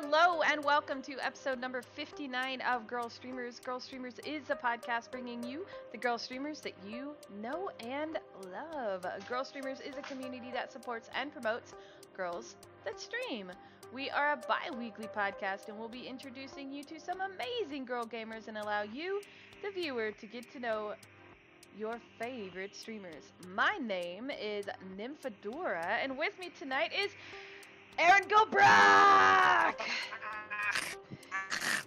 Hello and welcome to episode number 59 of Girlstreamers. Girlstreamers is a podcast bringing you the girl streamers that you know and love. Girlstreamers is a community that supports and promotes girls that stream. We are a bi-weekly podcast and we'll be introducing you to some amazing girl gamers and allow you, the viewer, to get to know your favorite streamers. My name is Nymphadora and with me tonight is Eryngobragh!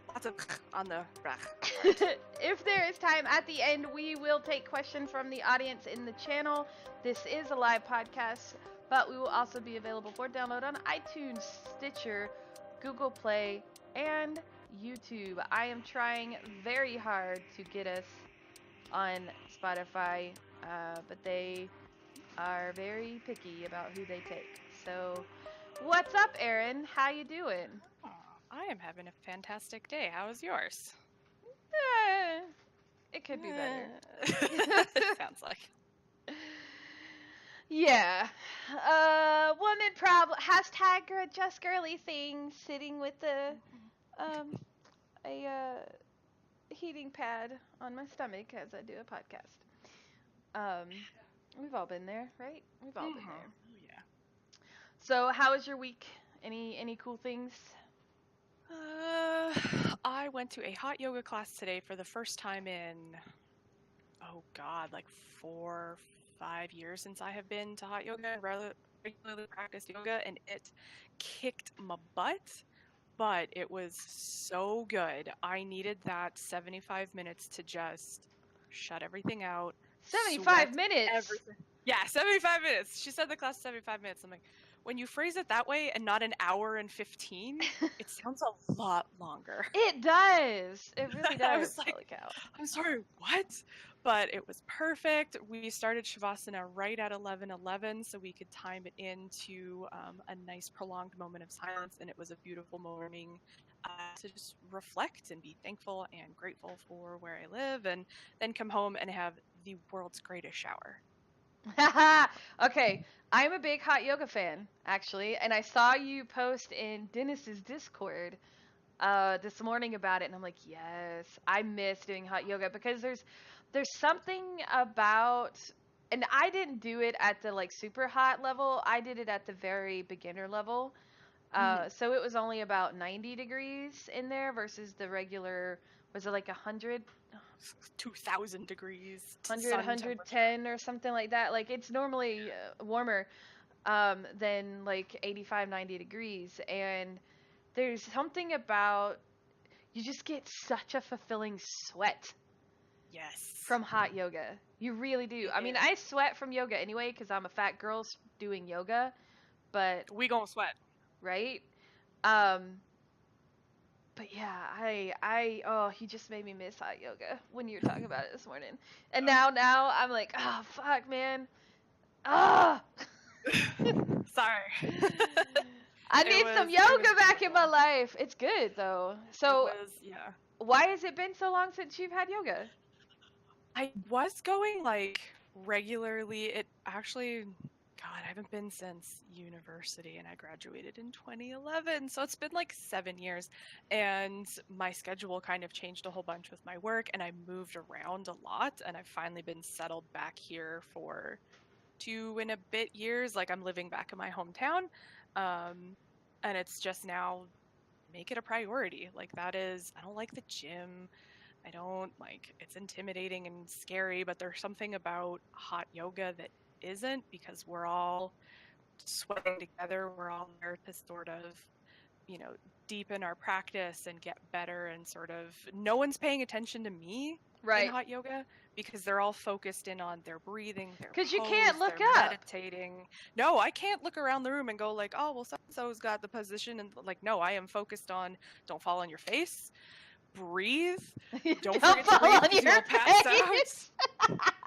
Lots of on the rack. If there is time at the end, we will take questions from the audience in the channel. This is a live podcast, but we will also be available for download on iTunes, Stitcher, Google Play, and YouTube. I am trying very hard to get us on Spotify, but they are very picky about who they take. So, what's up, Erin? How you doing? Oh, I am having a fantastic day. How is yours? It could be better. Sounds like. Yeah. Woman problem. Hashtag just girly thing. Sitting with a heating pad on my stomach as I do a podcast. We've all been there, right? We've all been there. Oh, yeah. So, how was your week? Any cool things? I went to a hot yoga class today for the first time in, oh god, like 4-5 years since I have been to hot yoga and regularly practiced yoga, and it kicked my butt, but it was so good. I needed that 75 minutes to just shut everything out. 75 minutes? Everything. Yeah, 75 minutes. She said the class 75 minutes. I'm like, when you phrase it that way and not an hour and 15, it sounds a lot longer. It does. It really does. I was like, holy cow. I'm sorry, what? But it was perfect. We started Shavasana right at 11:11, so we could time it into a nice prolonged moment of silence, and it was a beautiful morning to just reflect and be thankful and grateful for where I live, and then come home and have the world's greatest shower. Okay, I'm a big hot yoga fan, actually, and I saw you post in Dennis's Discord this morning about it, and I'm like, yes, I miss doing hot yoga because there's something about, and I didn't do it at the like super hot level. I did it at the very beginner level, so it was only about 90 degrees in there versus the regular. Was it like 100? 2,000 degrees. 100, 110 or something like that. Like, it's normally warmer than like 85, 90 degrees. And there's something about, you just get such a fulfilling sweat. Yes. From hot yoga. You really do. I mean, I sweat from yoga anyway because I'm a fat girl doing yoga. But we gonna sweat. Right? But yeah, you just made me miss hot yoga when you were talking about it this morning. And now I'm like, oh, fuck, man. Ah! Sorry. I need some yoga back in my life. It's good, though. So, yeah. Why has it been so long since you've had yoga? I was going, like, regularly. It actually... God, I haven't been since university, and I graduated in 2011, so it's been like 7 years, and my schedule kind of changed a whole bunch with my work, and I moved around a lot, and I've finally been settled back here for 2 and a bit years. Like, I'm living back in my hometown, and it's just now make it a priority. Like, that is, I don't like the gym. I don't like, it's intimidating and scary, but there's something about hot yoga that isn't, because we're all sweating together. We're all there to sort of, deepen our practice and get better, and sort of, no one's paying attention to me in hot yoga because they're all focused in on their breathing, their pose, you can't look up, meditating. No, I can't look around the room and go like, oh, well, so-and-so's got the position, and like, no, I am focused on, don't fall on your face, breathe, don't forget to breathe because you'll pass out.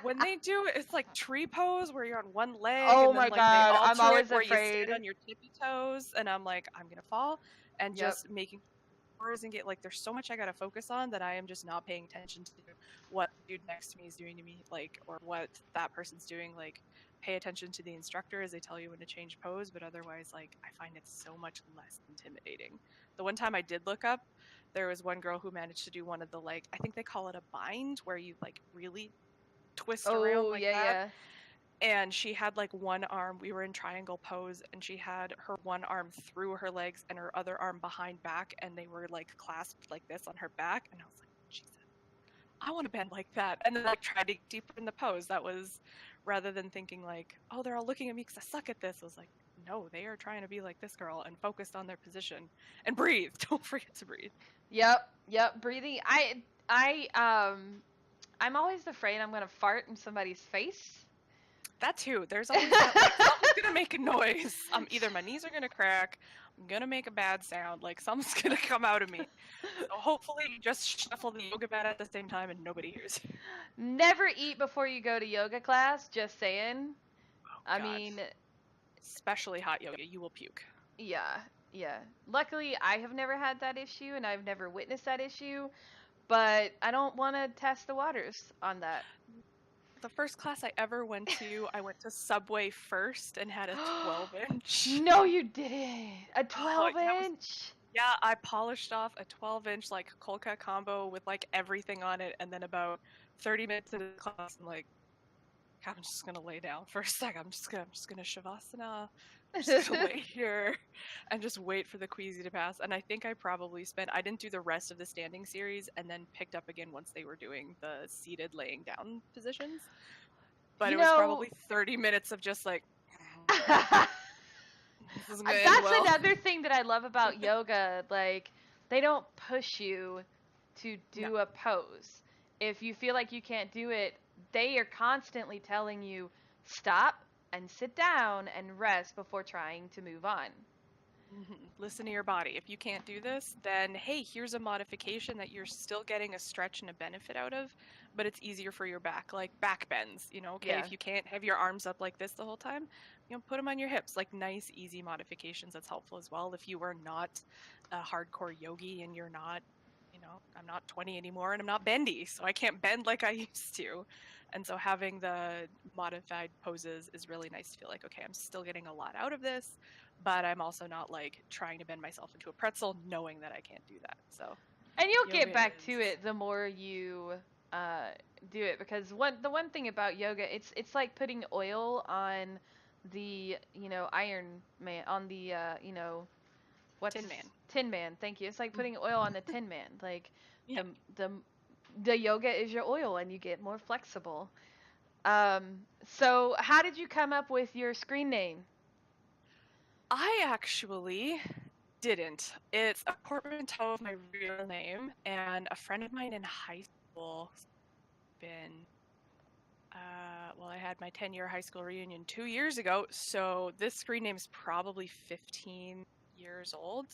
When they do it, it's like tree pose where you're on one leg. Oh and then, my God, I'm always where afraid. You stand on your tippy toes, and I'm like, I'm gonna fall, and just making. scores and get like there's so much I gotta focus on that I am just not paying attention to what the dude next to me is doing to me, like, or what that person's doing. Like, pay attention to the instructor as they tell you when to change pose, but otherwise, like, I find it so much less intimidating. The one time I did look up, there was one girl who managed to do one of the, like, I think they call it a bind, where you like really twist around Oh, like yeah, that. yeah. And she had like one arm, we were in triangle pose, and she had her one arm through her legs and her other arm behind back, and they were like clasped like this on her back. And I was like, Jesus, I want to bend like that. And then like tried to get deeper in the pose. That was, rather than thinking like, oh, they're all looking at me because I suck at this, I was like, no, they are trying to be like this girl and focused on their position and breathe. Don't forget to breathe. Yep, breathing. I'm always afraid I'm gonna fart in somebody's face. That too. There's always that, like, something's gonna make a noise. Either my knees are gonna crack, I'm gonna make a bad sound, like something's gonna come out of me. So hopefully you just shuffle the yoga mat at the same time and nobody hears you. Never eat before you go to yoga class, just saying. Oh, I God. mean, Especially hot yoga, you will puke. yeah. Luckily, I have never had that issue and I've never witnessed that issue, but I don't want to test the waters on that. The first class I ever went to, I went to Subway first and had a 12-inch. No, you didn't. A 12-inch? Yeah, I polished off a 12-inch like Kolka combo with like everything on it, and then about 30 minutes into the class, I'm like, I'm just gonna lay down for a sec. I'm just gonna shavasana. I'm just gonna lay here and just wait for the queasy to pass. And I think I probably I didn't do the rest of the standing series, and then picked up again once they were doing the seated laying down positions. But it was probably 30 minutes of just like, this is gonna end well. Another thing that I love about yoga. Like, they don't push you to do a pose. If you feel like you can't do it, they are constantly telling you stop and sit down and rest before trying to move on. Listen to your body. If you can't do this, then hey, here's a modification that you're still getting a stretch and a benefit out of, but it's easier for your back, like back bends, okay? If you can't have your arms up like this the whole time, put them on your hips, like nice, easy modifications. That's helpful as well. If you are not a hardcore yogi and you're not, I'm not 20 anymore and I'm not bendy, so I can't bend like I used to. And so having the modified poses is really nice to feel like, okay, I'm still getting a lot out of this, but I'm also not like trying to bend myself into a pretzel knowing that I can't do that. So, and you'll get back to it the more you do it, because the one thing about yoga, it's like putting oil on the Iron Man, on the Tin Man. Thank you. It's like putting oil on the Tin Man. Like, the yoga is your oil, and you get more flexible. So how did you come up with your screen name? I actually didn't. It's a portmanteau of my real name, and a friend of mine in high school I had my 10-year high school reunion 2 years ago, so this screen name is probably 15 years old,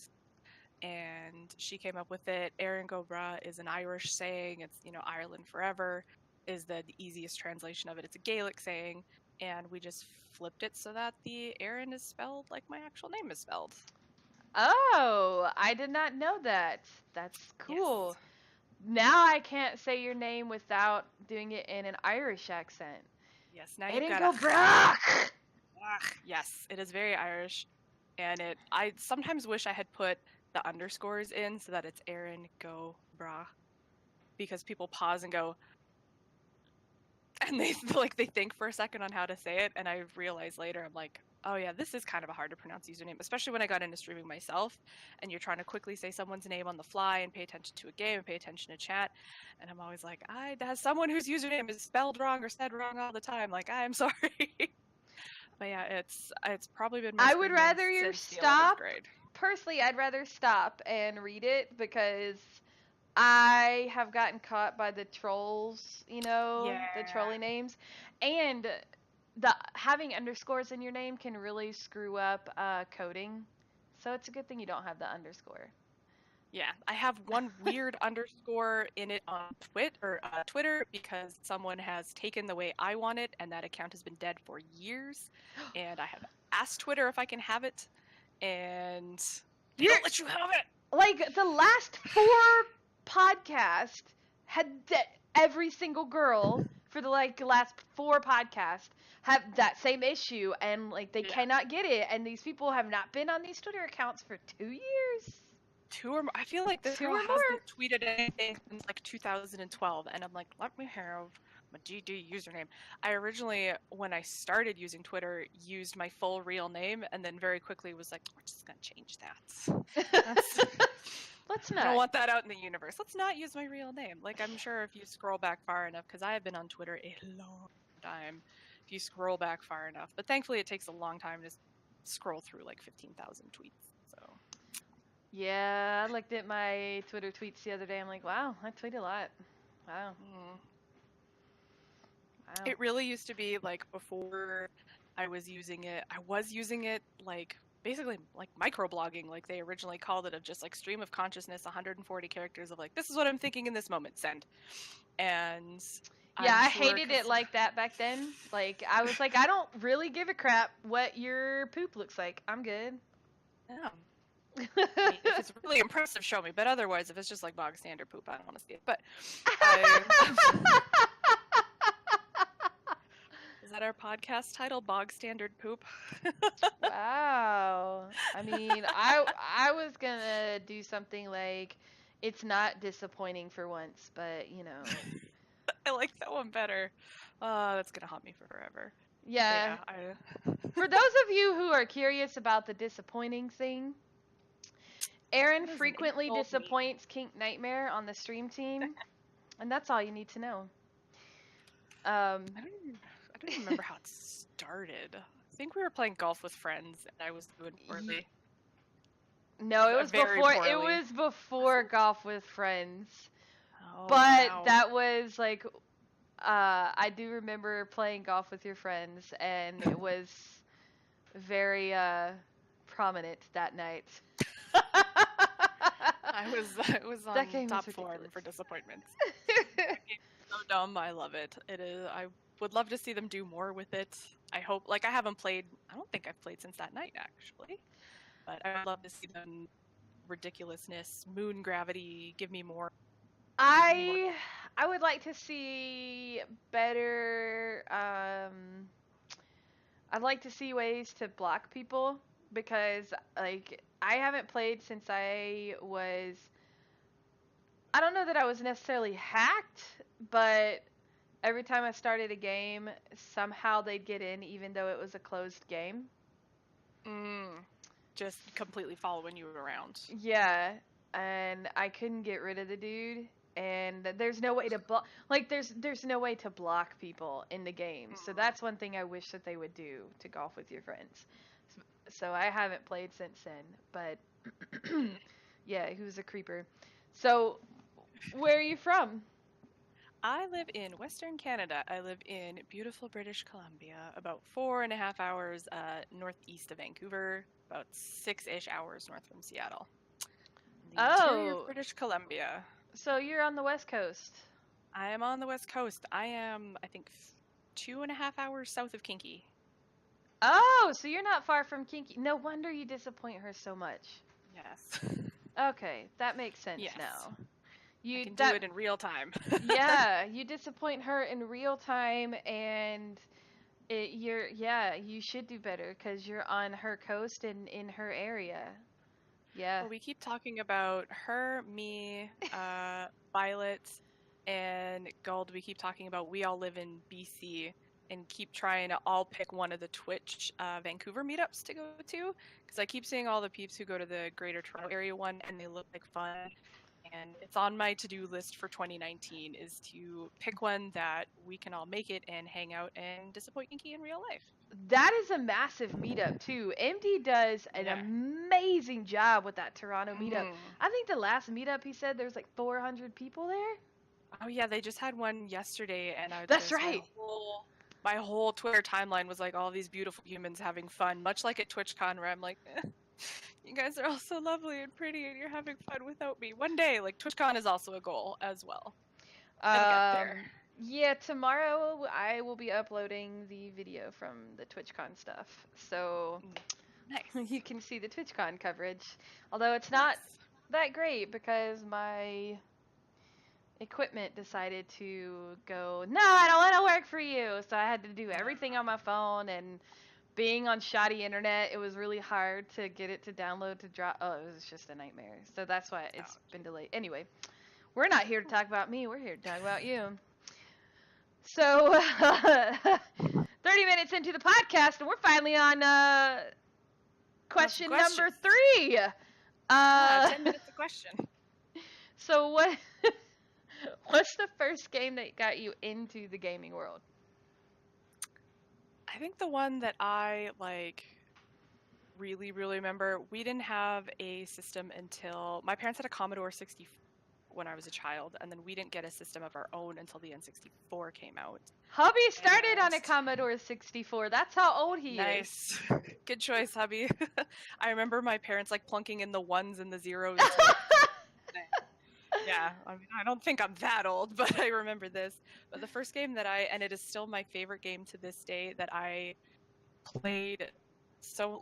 and she came up with it. Eryngobragh is an Irish saying. It's, Ireland forever is the easiest translation of it. It's a Gaelic saying, and we just flipped it so that the Erin is spelled like my actual name is spelled. Oh, I did not know that. That's cool. Yes. Now I can't say your name without doing it in an Irish accent. Yes, now you've got Eryngobragh. Yes, it is very Irish, and I sometimes wish I had put the underscores in so that it's Eryngobragh, because people pause and go, and they think for a second on how to say it, and I realized later, I'm like, oh yeah, this is kind of a hard to pronounce username, especially when I got into streaming myself, and you're trying to quickly say someone's name on the fly and pay attention to a game and pay attention to chat, and I'm always like, that's someone whose username is spelled wrong or said wrong all the time, like, I'm sorry. But yeah, it's probably been my I would rather you stop. Personally, I'd rather stop and read it, because I have gotten caught by the trolls, the trolling names, and having underscores in your name can really screw up coding. So it's a good thing you don't have the underscore. Yeah, I have one weird underscore in it on Twitter because someone has taken the way I want it, and that account has been dead for years. And I have asked Twitter if I can have it, and they don't let you have it. like the last 4 podcasts had every single girl for the like last 4 podcasts have that same issue, and like they cannot get it, and these people have not been on these Twitter accounts for 2 years. 2 or more. I feel like this 2 girl or hasn't more. tweeted anything since like 2012, and I'm like, let me have my GD username. I originally, when I started using Twitter, used my full real name, and then very quickly was like, we're just gonna change that. That's, Let's I don't not. want that out in the universe. Let's not use my real name. Like, I'm sure if you scroll back far enough, because I have been on Twitter a long time, if you scroll back far enough, but thankfully it takes a long time to scroll through like 15,000 tweets. So. Yeah, I looked at my Twitter tweets the other day. I'm like, wow, I tweet a lot. Wow. Mm. Wow. It really used to be like before I was using it like basically like microblogging, like they originally called it, of just like stream of consciousness, 140 characters of like, this is what I'm thinking in this moment, send. And Yeah, I'm I sure hated it like that back then. Like, I was like, I don't really give a crap what your poop looks like. I'm good. yeah. I mean, if it's really impressive, show me. But otherwise, if it's just like bog standard poop, I don't want to see it. But is that our podcast title? Bog standard poop. Wow. I mean, I was gonna do something like, it's not disappointing for once, but you know. I like that one better. That's gonna haunt me for forever. Yeah. Yeah. For those of you who are curious about the disappointing thing, Erin frequently disappoints Kink Nightmare on the stream team, and that's all you need to know. I don't even remember how it started. I think we were playing golf with friends, and I was doing poorly. No, it was before. Poorly. It was before golf with friends. Oh, but wow. that was like, I do remember playing golf with your friends, and it was very prominent that night. I was on top form for disappointments. So dumb. I love it. It is. I would love to see them do more with it. I hope. Like, I haven't played. I don't think I've played since that night, actually. But I would love to see them ridiculousness, moon gravity. Give me more. I would like to see better. I'd like to see ways to block people, because like I haven't played since I was. I don't know that I was necessarily hacked, but every time I started a game, somehow they'd get in, even though it was a closed game. Just completely following you around. Yeah, and I couldn't get rid of the dude, and there's no way to block. Like, there's no way to block people in the game. So that's one thing I wish that they would do to golf with your friends. So I haven't played since then, but yeah, he was a creeper. So, where are you from? I live in Western Canada. I live in beautiful British Columbia, about 4.5 hours northeast of Vancouver, about 6-ish hours north from Seattle. The interior of British Columbia. So you're on the West Coast. I am on the West Coast. I am, I think, 2.5 hours south of Kinky. Oh, so you're not far from Kinky. No wonder you disappoint her so much. Yes. Okay, that makes sense now. I can do it in real time. Yeah, you disappoint her in real time, and you should do better because you're on her coast and in her area. Yeah. Well, we keep talking about her, me, Violet, and Gold. We keep talking about we all live in BC and keep trying to all pick one of the Twitch Vancouver meetups to go to, because I keep seeing all the peeps who go to the Greater Toronto Area one, and they look like fun. And it's on my to-do list for 2019 is to pick one that we can all make it and hang out and disappoint Kinky in real life. That is a massive meetup too. MD does an amazing job with that Toronto meetup. I think the last meetup he said there was like 400 people there. Oh yeah, they just had one yesterday, and That's right. My whole Twitter timeline was like all these beautiful humans having fun, much like at TwitchCon, where I'm like, you guys are all so lovely and pretty, and you're having fun without me. One day, like, TwitchCon is also a goal as well. Get there. Yeah, tomorrow I will be uploading the video from the TwitchCon stuff, so nice. You can see the TwitchCon coverage. Although it's not that great because my equipment decided to go, no, I don't want to work for you. So I had to do everything on my phone, and being on shoddy internet, it was really hard to get it to download to drop. Oh, it was just a nightmare. So that's why it's been delayed. Anyway, we're not here to talk about me. We're here to talk about you. So 30 minutes into the podcast, and we're finally on question number 3. 10 minutes a question. So what's the first game that got you into the gaming world? I think the one that I really remember, we didn't have a system until my parents had a Commodore 64 when I was a child, and then we didn't get a system of our own until the N64 came out. Hubby started on a Commodore 64. That's how old he is. Nice. Good choice, hubby. I remember my parents plunking in the ones and the zeros. Yeah, I mean, I don't think I'm that old, but I remember this. But the first game that and it is still my favorite game to this day, that I played so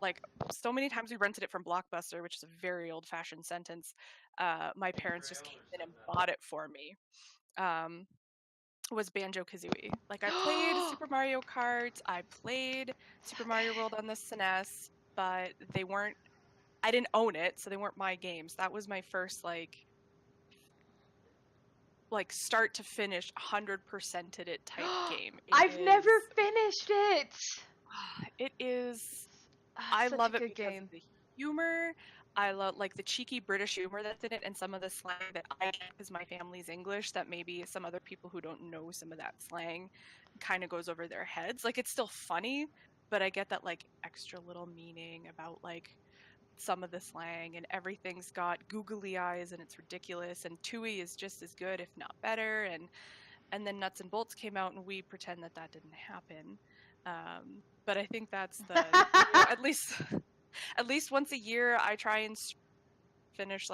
many times. We rented it from Blockbuster, which is a very old-fashioned sentence. My parents just came in and bought it for me. Was Banjo-Kazooie. I played Super Mario Kart, I played Super Mario World on the SNES, but I didn't own it, so they weren't my games. That was my first start to finish 100%ed it type game. I've never finished it. It is. I love it because of the humor. I love the cheeky British humor that's in it, and some of the slang that I get because my family's English, that maybe some other people who don't know some of that slang kind of goes over their heads. It's still funny, but I get that extra little meaning about some of the slang, and everything's got googly eyes and it's ridiculous, and Tui is just as good if not better, and then Nuts and Bolts came out and we pretend that didn't happen. But I think that's the at least once a year I try and finish.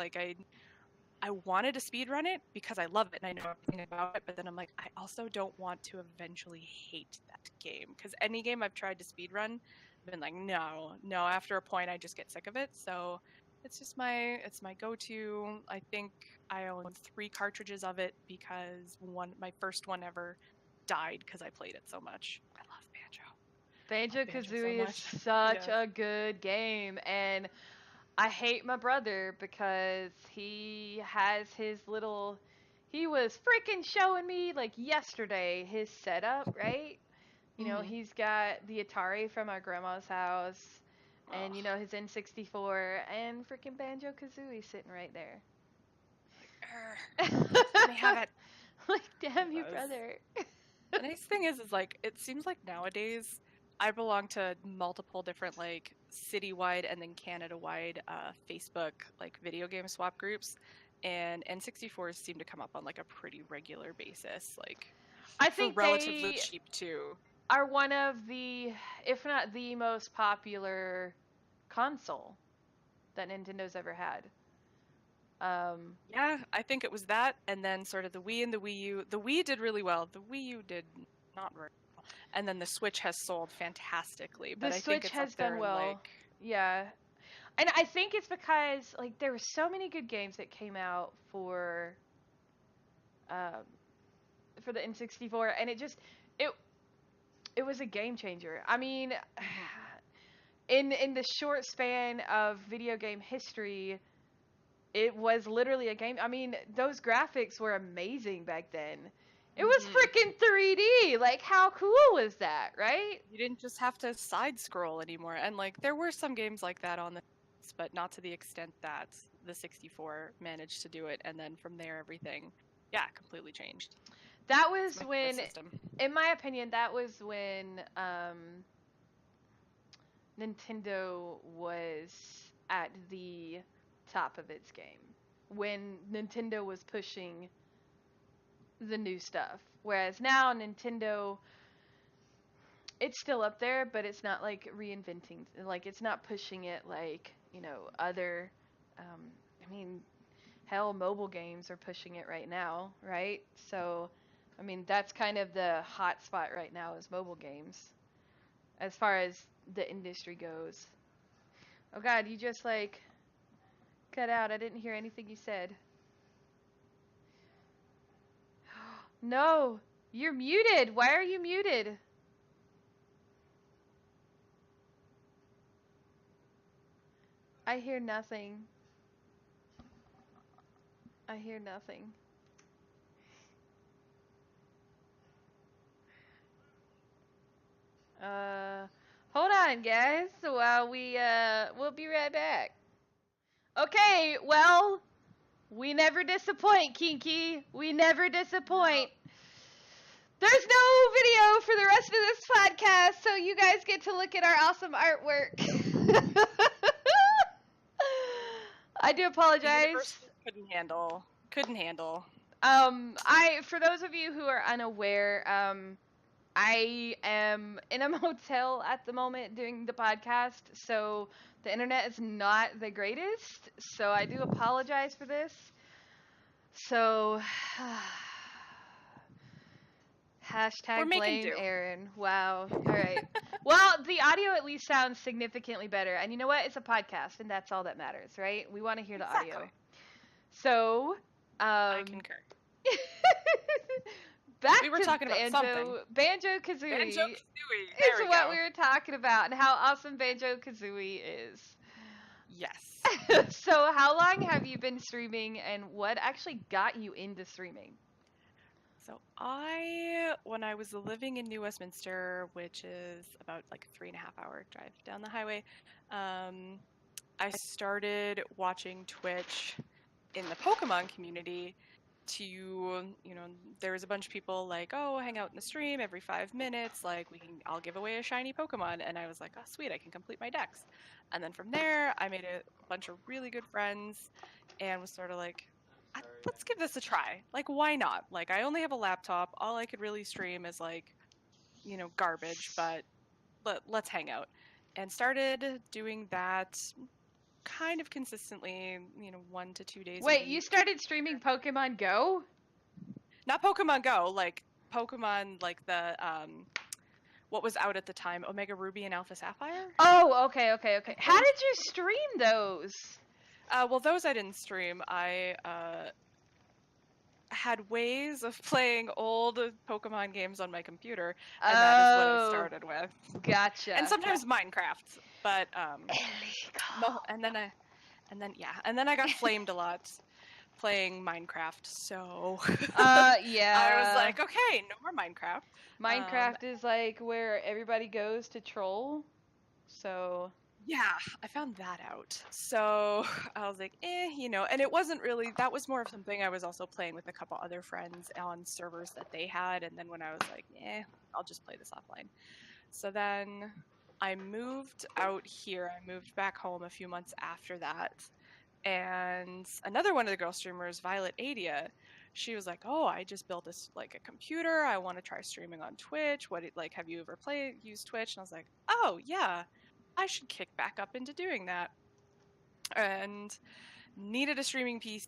I wanted to speedrun it because I love it and I know everything about it, but then I'm I also don't want to eventually hate that game, because any game I've tried to speedrun, I've been no, after a point I just get sick of it. So it's just my go-to. I think I own 3 cartridges of it because my first one ever died because I played it so much. I love Banjo. Banjo-Kazooie is such a good game, and I hate my brother because he has his little. He was freaking showing me yesterday his setup, right? You know, he's got the Atari from our grandma's house, and his N64, and freaking Banjo-Kazooie sitting right there. Let me have it. Damn you, brother. The nice thing is it seems like nowadays I belong to multiple different citywide and then Canada-wide Facebook video game swap groups, and N64s seem to come up on a pretty regular basis. I think relatively cheap too. Are one of the, if not the most popular console that Nintendo's ever had. Yeah, I think it was that, and then sort of the Wii and the Wii U. The Wii did really well. The Wii U did not very well. And then the Switch has sold fantastically. But I think it's has up there done well. Yeah. And I think it's because there were so many good games that came out for the N64, and it was a game changer. I mean, in the short span of video game history, it was literally a game. I mean, those graphics were amazing back then. It was freaking 3D. How cool was that, right? You didn't just have to side scroll anymore. And there were some games like that on the, but not to the extent that the 64 managed to do it. And then from there, everything, completely changed. That was when, in my opinion, that was when Nintendo was at the top of its game. When Nintendo was pushing the new stuff. Whereas now Nintendo, it's still up there, but it's not reinventing. It's not pushing it other, I mean, hell, mobile games are pushing it right now, right? So, I mean, that's kind of the hot spot right now is mobile games, as far as the industry goes. Oh God, you just Cut out. I didn't hear anything you said. No, you're muted. Why are you muted? I hear nothing. I hear nothing. Hold on, guys. While we'll be right back. Okay, well, we never disappoint, Kinky. We never disappoint. There's no video for the rest of this podcast, so you guys get to look at our awesome artwork. I do apologize. University couldn't handle. For those of you who are unaware, I am in a motel at the moment doing the podcast, so the internet is not the greatest, so I do apologize for this. So, hashtag blame Aaron. Wow. All right. Well, the audio at least sounds significantly better, and you know what? It's a podcast, and that's all that matters, right? We want to hear the audio. So, I concur. Back we were to talking about something. Banjo-Kazooie is what we were talking about, and how awesome Banjo-Kazooie is. Yes. So how long have you been streaming, and what actually got you into streaming? So when I was living in New Westminster, which is about like a 3.5-hour drive down the highway, I started watching Twitch in the Pokemon community there was a bunch of people like, oh, hang out in the stream every 5 minutes, like I'll give away a shiny Pokemon, and I was like, oh sweet, I can complete my decks. And then from there I made a bunch of really good friends and was sort of like, let's give this a try. Like, why not? Like, I only have a laptop, all I could really stream is like, garbage, but let's hang out. And started doing that kind of consistently, 1 to 2 days. Wait, you started streaming Pokemon Go? Not Pokemon Go, like Pokemon, like the what was out at the time, Omega Ruby and Alpha Sapphire. Oh, okay. How did you stream those? Well, those I didn't stream. I had ways of playing old Pokemon games on my computer, and that is what I started with. Gotcha. And sometimes Minecraft, but and then I got flamed a lot playing Minecraft, so yeah. I was like, okay, no more Minecraft. Minecraft is like where everybody goes to troll, so yeah, I found that out. So I was like, and it wasn't really, that was more of something I was also playing with a couple other friends on servers that they had, and then when I was like, I'll just play this offline. So then I moved out here. I moved back home a few months after that, and another one of the girl streamers, Violet Adia, she was like, oh, I just built this like a computer, I want to try streaming on Twitch, have you ever used Twitch? And I was like, oh yeah, I should kick back up into doing that. And needed a streaming PC,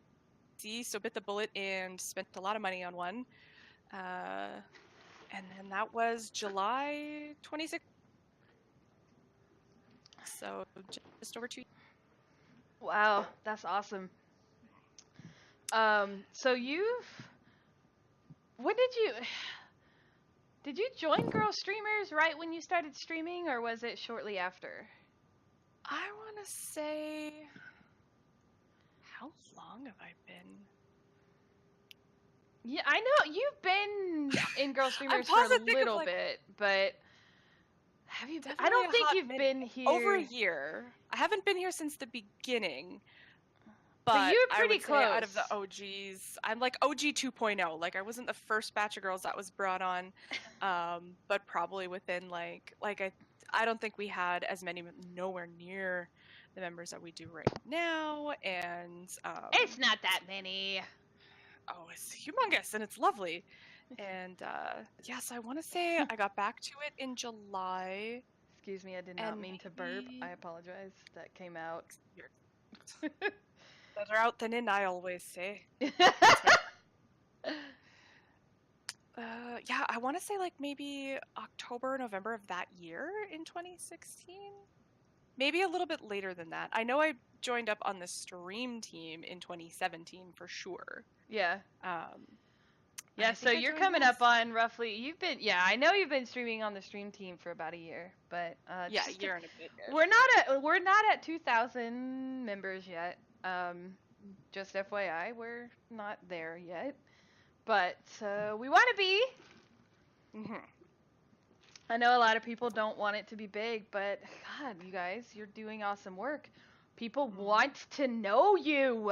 so bit the bullet and spent a lot of money on one. And then that was July 26th. So just over 2 years. Wow, that's awesome. So did you join Girlstreamers right when you started streaming, or was it shortly after? I want to say, how long have I been? Yeah, I know you've been in Girlstreamers for a little bit, but have you been? I don't think you've been here over a year. I haven't been here since the beginning. But you were pretty close. Out of the OGs, I'm like OG 2.0. Like, I wasn't the first batch of girls that was brought on, but probably within I don't think we had as many, nowhere near the members that we do right now. And it's not that many. Oh, it's humongous and it's lovely. And yes, I want to say I got back to it in July. Excuse me, I did not mean to burp. I apologize. That came out. Better out than in, I always say. Yeah, I want to say like maybe October, November of that year in 2016. maybe a little bit later than that. I know I joined up on the stream team in 2017 for sure. Yeah. I Yeah, so think I you're joined coming last. up on roughly, I know you've been streaming on the stream team for about a year, but Yeah, just a year and a bit. we're not at 2,000 members yet. Just FYI, we're not there yet, but we want to be. Mm-hmm. I know a lot of people don't want it to be big, but God, you guys, you're doing awesome work. People want to know you.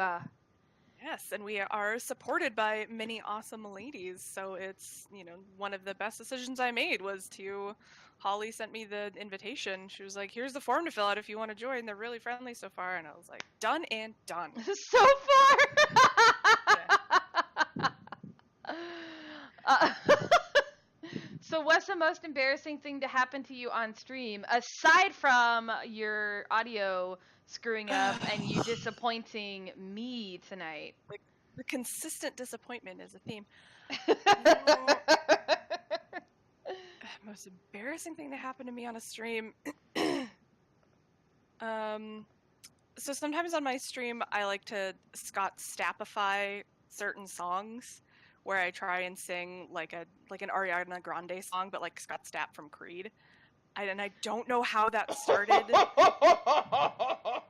Yes, and we are supported by many awesome ladies. So it's, one of the best decisions I made was Holly sent me the invitation. She was like, here's the form to fill out if you want to join. They're really friendly so far. And I was like, done and done. So far. So what's the most embarrassing thing to happen to you on stream, aside from your audio screwing up and you disappointing me tonight? Like, the consistent disappointment is a theme. Most embarrassing thing that happened to me on a stream. So sometimes on my stream, I like to Scott Stappify certain songs, where I try and sing like an Ariana Grande song, but like Scott Stapp from Creed. And I don't know how that started.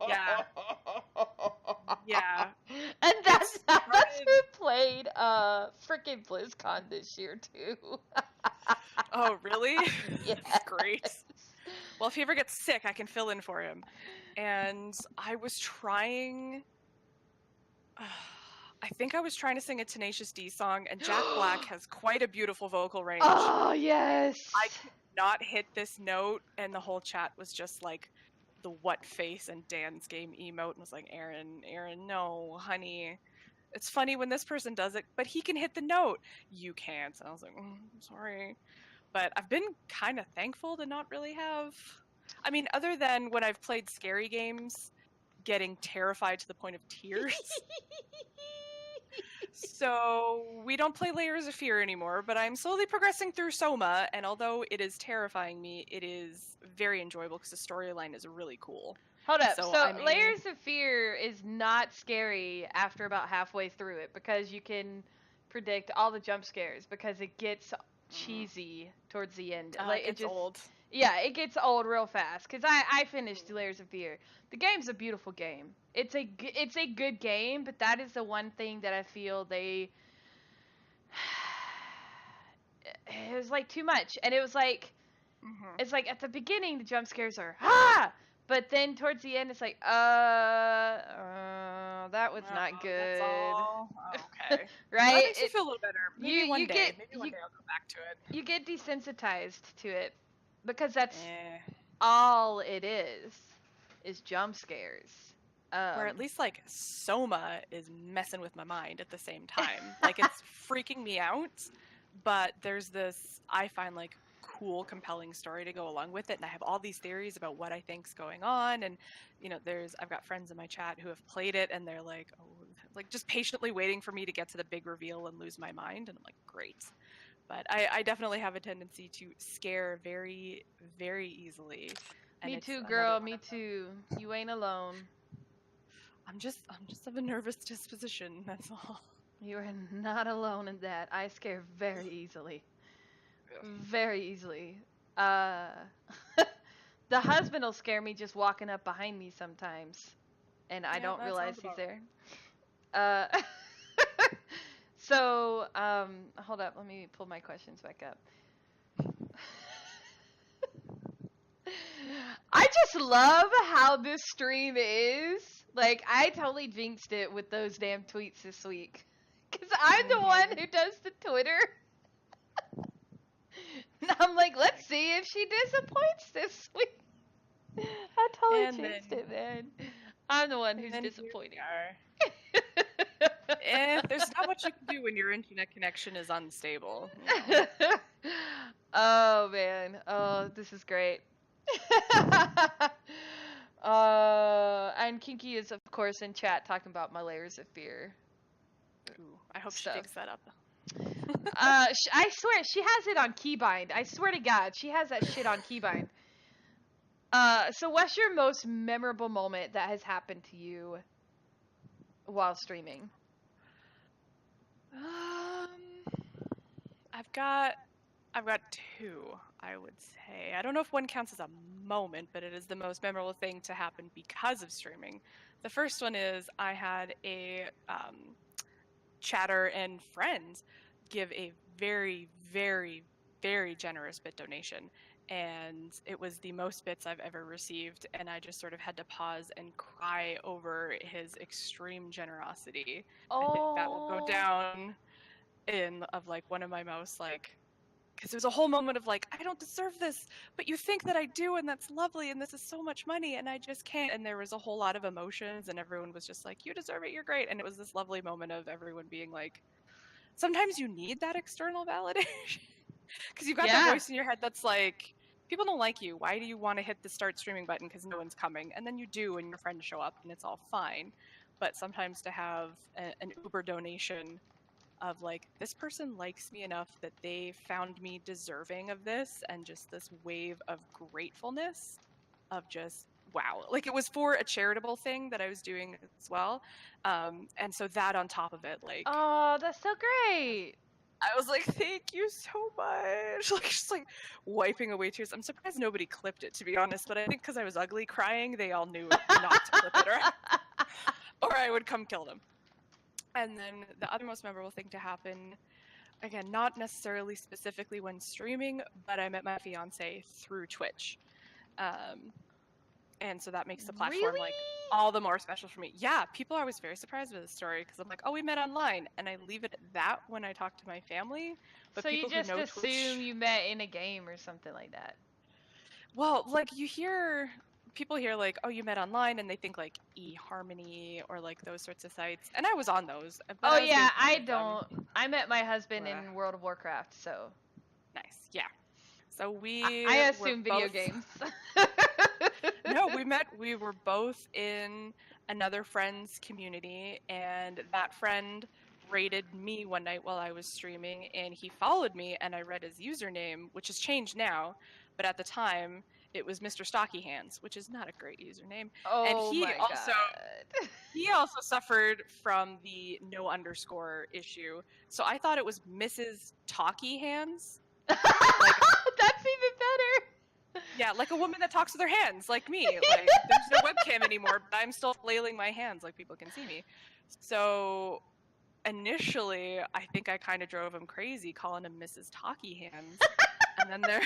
Yeah. Yeah. And that's who played frickin' BlizzCon this year too. Oh, really? Yes. Great. Well, if he ever gets sick, I can fill in for him. And I was trying... I think I was trying to sing a Tenacious D song, and Jack Black has quite a beautiful vocal range. Oh, yes! I could not hit this note, and the whole chat was just like the what face and Dan's game emote, and was like, Aaron, no, honey. It's funny when this person does it, but he can hit the note. You can't. And I was like, sorry. But I've been kind of thankful to not really have... I mean, other than when I've played scary games, getting terrified to the point of tears. So we don't play Layers of Fear anymore, but I'm slowly progressing through Soma, and although it is terrifying me, it is very enjoyable because the storyline is really cool. Hold up, so Layers of Fear is not scary after about halfway through it, because you can predict all the jump scares, because it gets cheesy towards the end. Like it's old. Yeah, it gets old real fast, because I finished Layers of Fear. The game's a beautiful game. It's a good game, but that is the one thing that I feel it was like too much. And it was like, it's like at the beginning the jump scares are, but then towards the end it's like, that was not good. That's all. Okay. Right? That makes you feel a little better. Maybe one day I'll go back to it. You get desensitized to it, because that's all it is jump scares. Where at least like Soma is messing with my mind at the same time. Like, it's freaking me out, but there's this, I find, like, cool, compelling story to go along with it, and I have all these theories about what I think's going on, and I've got friends in my chat who have played it, and they're like, just patiently waiting for me to get to the big reveal and lose my mind, and I'm like, great. But I definitely have a tendency to scare very, very easily. Me too, girl. Me too. You ain't alone. I'm just of a nervous disposition. That's all. You are not alone in that. I scare very easily. Very easily. The husband will scare me just walking up behind me sometimes, and I don't realize he's there. So, hold up. Let me pull my questions back up. I just love how this stream is. Like, I totally jinxed it with those damn tweets this week. Because I'm the one who does the Twitter. And I'm like, let's see if she disappoints this week. I totally jinxed it, man. I'm the one who's disappointing. There's not much you can do when your internet connection is unstable. Oh, man. Oh, this is great. And Kinky is, of course, in chat talking about my Layers of Fear. Ooh, I hope she digs that up. I swear, she has it on Keybind. I swear to God, she has that shit on Keybind. So what's your most memorable moment that has happened to you while streaming? I've got two, I would say. I don't know if one counts as a moment, but it is the most memorable thing to happen because of streaming. The first one is I had a chatter and friend give a very, very, very generous bit donation. And it was the most bits I've ever received. And I just sort of had to pause and cry over his extreme generosity. I think that will go Oh. down in of like one of my most like, because there was a whole moment of like, I don't deserve this, but you think that I do, and that's lovely, and this is so much money, and I just can't. And there was a whole lot of emotions, and everyone was just like, you deserve it, you're great. And it was this lovely moment of everyone being like, sometimes you need that external validation because you've got that Yeah. voice in your head that's like, people don't like you. Why do you want to hit the start streaming button because no one's coming? And then you do, and your friends show up, and it's all fine. But sometimes to have an Uber donation of like, this person likes me enough that they found me deserving of this, and just this wave of gratefulness of just wow. Like, it was for a charitable thing that I was doing as well. And so that on top of it, like, Oh, that's so great. I was like, thank you so much. Like, just like wiping away tears. I'm surprised nobody clipped it, to be honest, but I think because I was ugly crying, they all knew not to clip it, or I would come kill them. And then the other most memorable thing to happen, again, not necessarily specifically when streaming, but I met my fiance through Twitch. And so that makes the platform Really? like all the more special for me. Yeah, people are always very surprised with this story because I'm like, oh, we met online, and I leave it at that when I talk to my family. But So you people just who know assume Twitch, you met in a game or something like that. well, like people hear like, oh, you met online, and they think like eHarmony or like those sorts of sites. And I was on those, but Oh I was yeah, doing I them. don't. I met my husband Uh, in World of Warcraft, so Nice, yeah. So we I were assume video both games. No, we were both in another friend's community, and that friend raided me one night while I was streaming, and he followed me, and I read his username, which has changed now, but at the time it was Mr. Stocky Hands, which is not a great username. And Oh my god. he also suffered from the no underscore issue. So I thought it was Mrs. Talky Hands. Like, that's even better. yeah, like a woman that talks with her hands, like me. Like, there's no webcam anymore, but I'm still flailing my hands like people can see me. So initially, I think I kind of drove him crazy calling him Mrs. Talky Hands. And then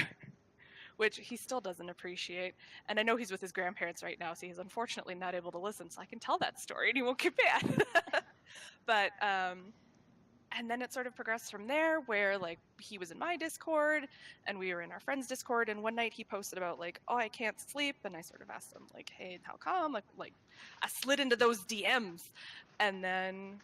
which he still doesn't appreciate. And I know he's with his grandparents right now, so he's unfortunately not able to listen, so I can tell that story and he won't get mad. But, and then it sort of progressed from there where like he was in my Discord and we were in our friend's Discord, and one night he posted about like, oh, I can't sleep, and I sort of asked him like, hey, how come? Like I slid into those DMs, and then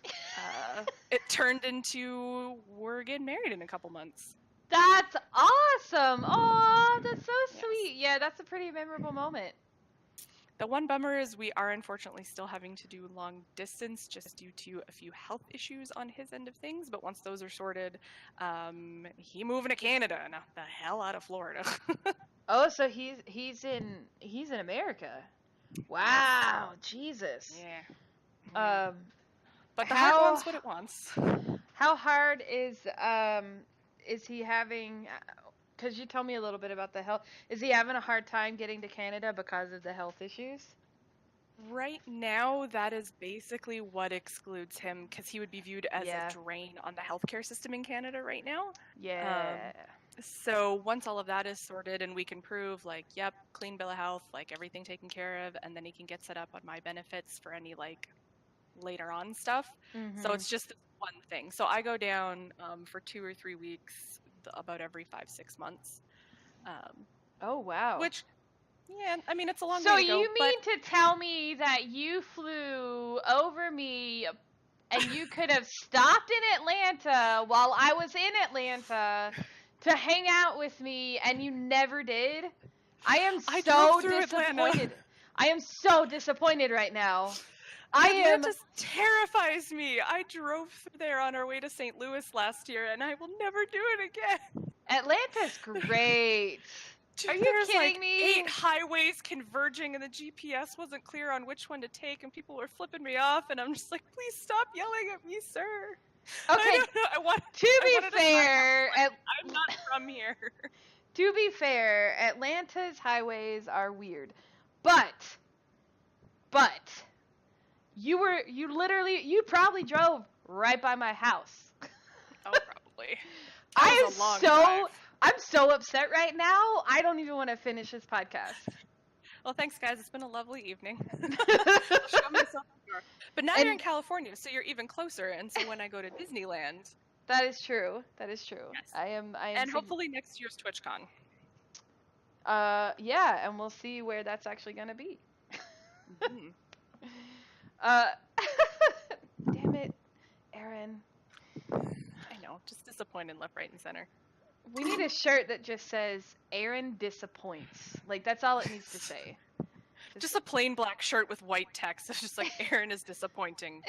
it turned into we're getting married in a couple months. That's awesome. Oh, that's so Yes. sweet. Yeah, that's a pretty memorable moment. The one bummer is we are unfortunately still having to do long distance just due to a few health issues on his end of things. But once those are sorted, he moving to Canada, not the hell out of Florida. Oh, so he's in America. Wow, Jesus. Yeah. But the how- heart wants what it wants. How hard is he having? Because you told me a little bit about the health. Is he having a hard time getting to Canada because of the health issues? Right now, that is basically what excludes him, because he would be viewed as Yeah. a drain on the healthcare system in Canada right now. Yeah. So once all of that is sorted and we can prove like, yep, clean bill of health, like everything taken care of, and then he can get set up on my benefits for any like later on stuff. So it's just one thing. So I go down for 2 or 3 weeks about every 5-6 months. Oh wow. Which, yeah, I mean, it's a long So way to go. you mean to tell me that you flew over me and you could have stopped in Atlanta while I was in Atlanta to hang out with me, and you never did? I am so disappointed. I am so disappointed right now. Atlanta terrifies me. I drove through there on our way to St. Louis last year, and I will never do it again. Atlanta's great. Are you There's kidding like me? 8 highways converging and the GPS wasn't clear on which one to take and people were flipping me off and I'm just like, please stop yelling at me, sir. Okay, I don't know. I to wanted be a sign that was fair, like, I'm not from here. to be fair, Atlanta's highways are weird, but you probably drove right by my house. Oh, probably. That was a long drive. I'm so upset right now. I don't even want to finish this podcast. Well, thanks, guys. It's been a lovely evening. I'll show myself the door. But now you're in California, so you're even closer. And so when I go to Disneyland, That is true. That is true. yes. I am. And hopefully next year's TwitchCon. Yeah, and we'll see where that's actually gonna be. Mm-hmm. Damn it, Erin. I know, just disappointed left, right, and center. We need a shirt that just says Erin disappoints. Like that's all it needs to say. Just a plain black shirt with white text. It's just like Erin is disappointing.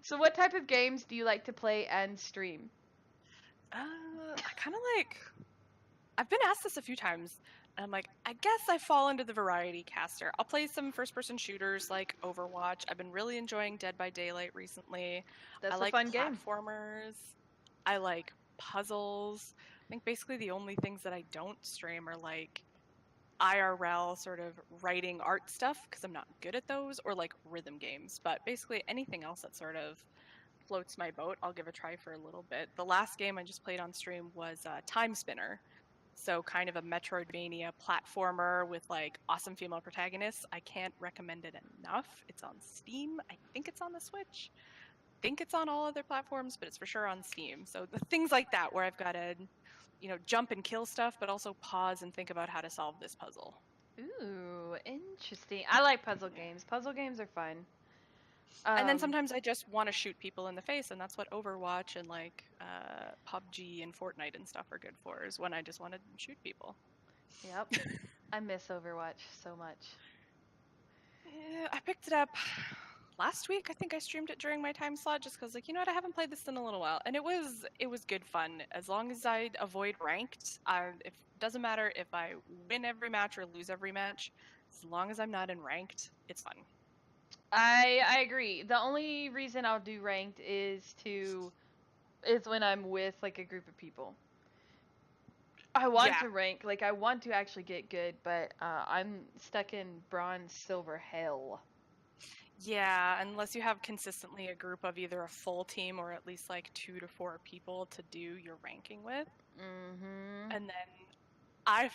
So what type of games do you like to play and stream? I kind of like... I've been asked this a few times. And I'm like, I guess I fall into the variety caster. I'll play some first-person shooters like Overwatch. I've been really enjoying Dead by Daylight recently. That's I a like fun game. platformers. I like puzzles. I think basically the only things that I don't stream are like IRL sort of writing art stuff because I'm not good at those, or like rhythm games. But basically anything else that sort of floats my boat, I'll give a try for a little bit. The last game I just played on stream was Time Spinner. So kind of a Metroidvania platformer with like awesome female protagonists. I can't recommend it enough. It's on Steam. I think it's on the Switch. I think it's on all other platforms, but it's for sure on Steam. So the things like that where I've got to, jump and kill stuff, but also pause and think about how to solve this puzzle. Ooh, interesting. I like puzzle games. Puzzle games are fun. And then sometimes I just want to shoot people in the face, and that's what Overwatch and like PUBG and Fortnite and stuff are good for, is when I just want to shoot people. Yep. I miss Overwatch so much. Yeah, I picked it up last week. I think I streamed it during my time slot just because, like, you know what, I haven't played this in a little while, and it was good fun. As long as I avoid ranked, it doesn't matter if I win every match or lose every match. As long as I'm not in ranked, it's fun. I agree. The only reason I'll do ranked is when I'm with like a group of people. I want to rank, like I want to actually get good, but I'm stuck in bronze, silver hell. Yeah, unless you have consistently a group of either a full team or at least like 2 to 4 people to do your ranking with. Mm-hmm. And then I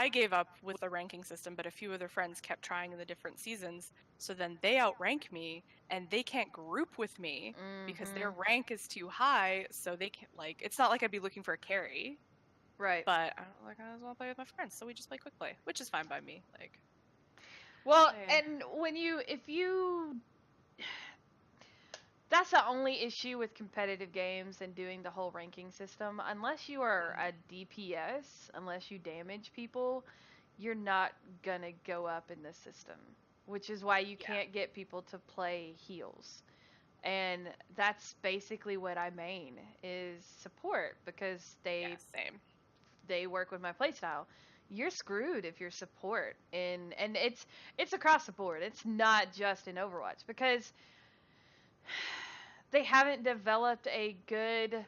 gave up with the ranking system, but a few other friends kept trying in the different seasons. So then they outrank me, and they can't group with me because their rank is too high. So they can't, like, it's not like I'd be looking for a carry, right? But I just want to play with my friends, so we just play quick play, which is fine by me. Like, well, and that's the only issue with competitive games and doing the whole ranking system. Unless you are a DPS, unless you damage people, you're not gonna go up in the system. Which is why you can't get people to play heals. And that's basically what I main is support, because they work with my playstyle. You're screwed if you're support, and it's across the board. It's not just in Overwatch, because they haven't developed a good,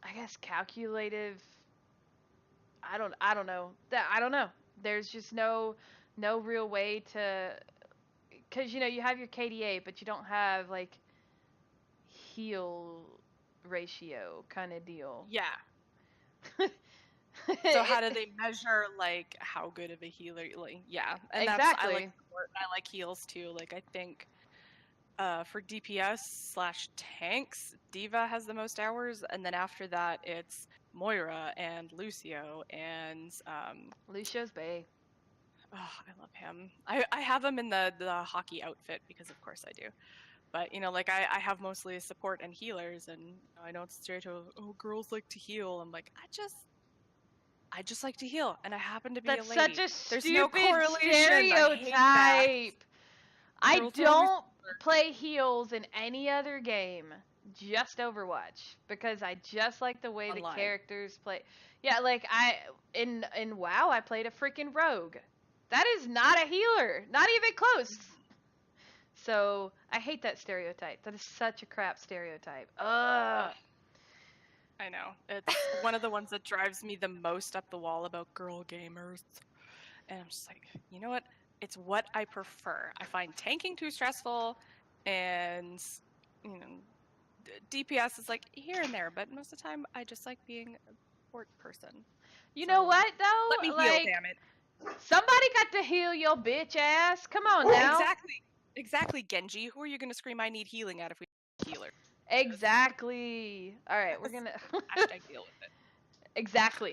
I guess, calculative. I don't know. There's just no real way to, because you have your KDA, but you don't have like heal ratio kind of deal. Yeah. So how do they measure like how good of a healer? Like, yeah, and exactly. I like support. I like heals too. Like, I think for DPS/tanks, Diva has the most hours, and then after that it's Moira and Lucio, and Lucio's bae. Oh, I love him. I have him in the hockey outfit because of course I do. But, like, I have mostly support and healers, and I know it's straight to, oh, girls like to heal. I'm like, I just like to heal, and I happen to be a lady. That's such a There's stupid no correlation. stereotype. I don't play heals in any other game just Overwatch because I just like the way the Online. characters play. Yeah, like in WoW I played a freaking rogue. That is not a healer, not even close. So I hate that stereotype. That is such a crap stereotype. Ugh. I know. It's one of the ones that drives me the most up the wall about girl gamers. And I'm just like, you know what? It's what I prefer. I find tanking too stressful, and you know, DPS is like here and there, but most of the time I just like being a support person. You So know what though? let me heal, Like damn it. somebody got to heal your bitch ass. Come on now. Exactly, Genji. Who are you gonna scream I need healing at if we healer? Exactly. All right, we're gonna Hashtag deal with it. exactly.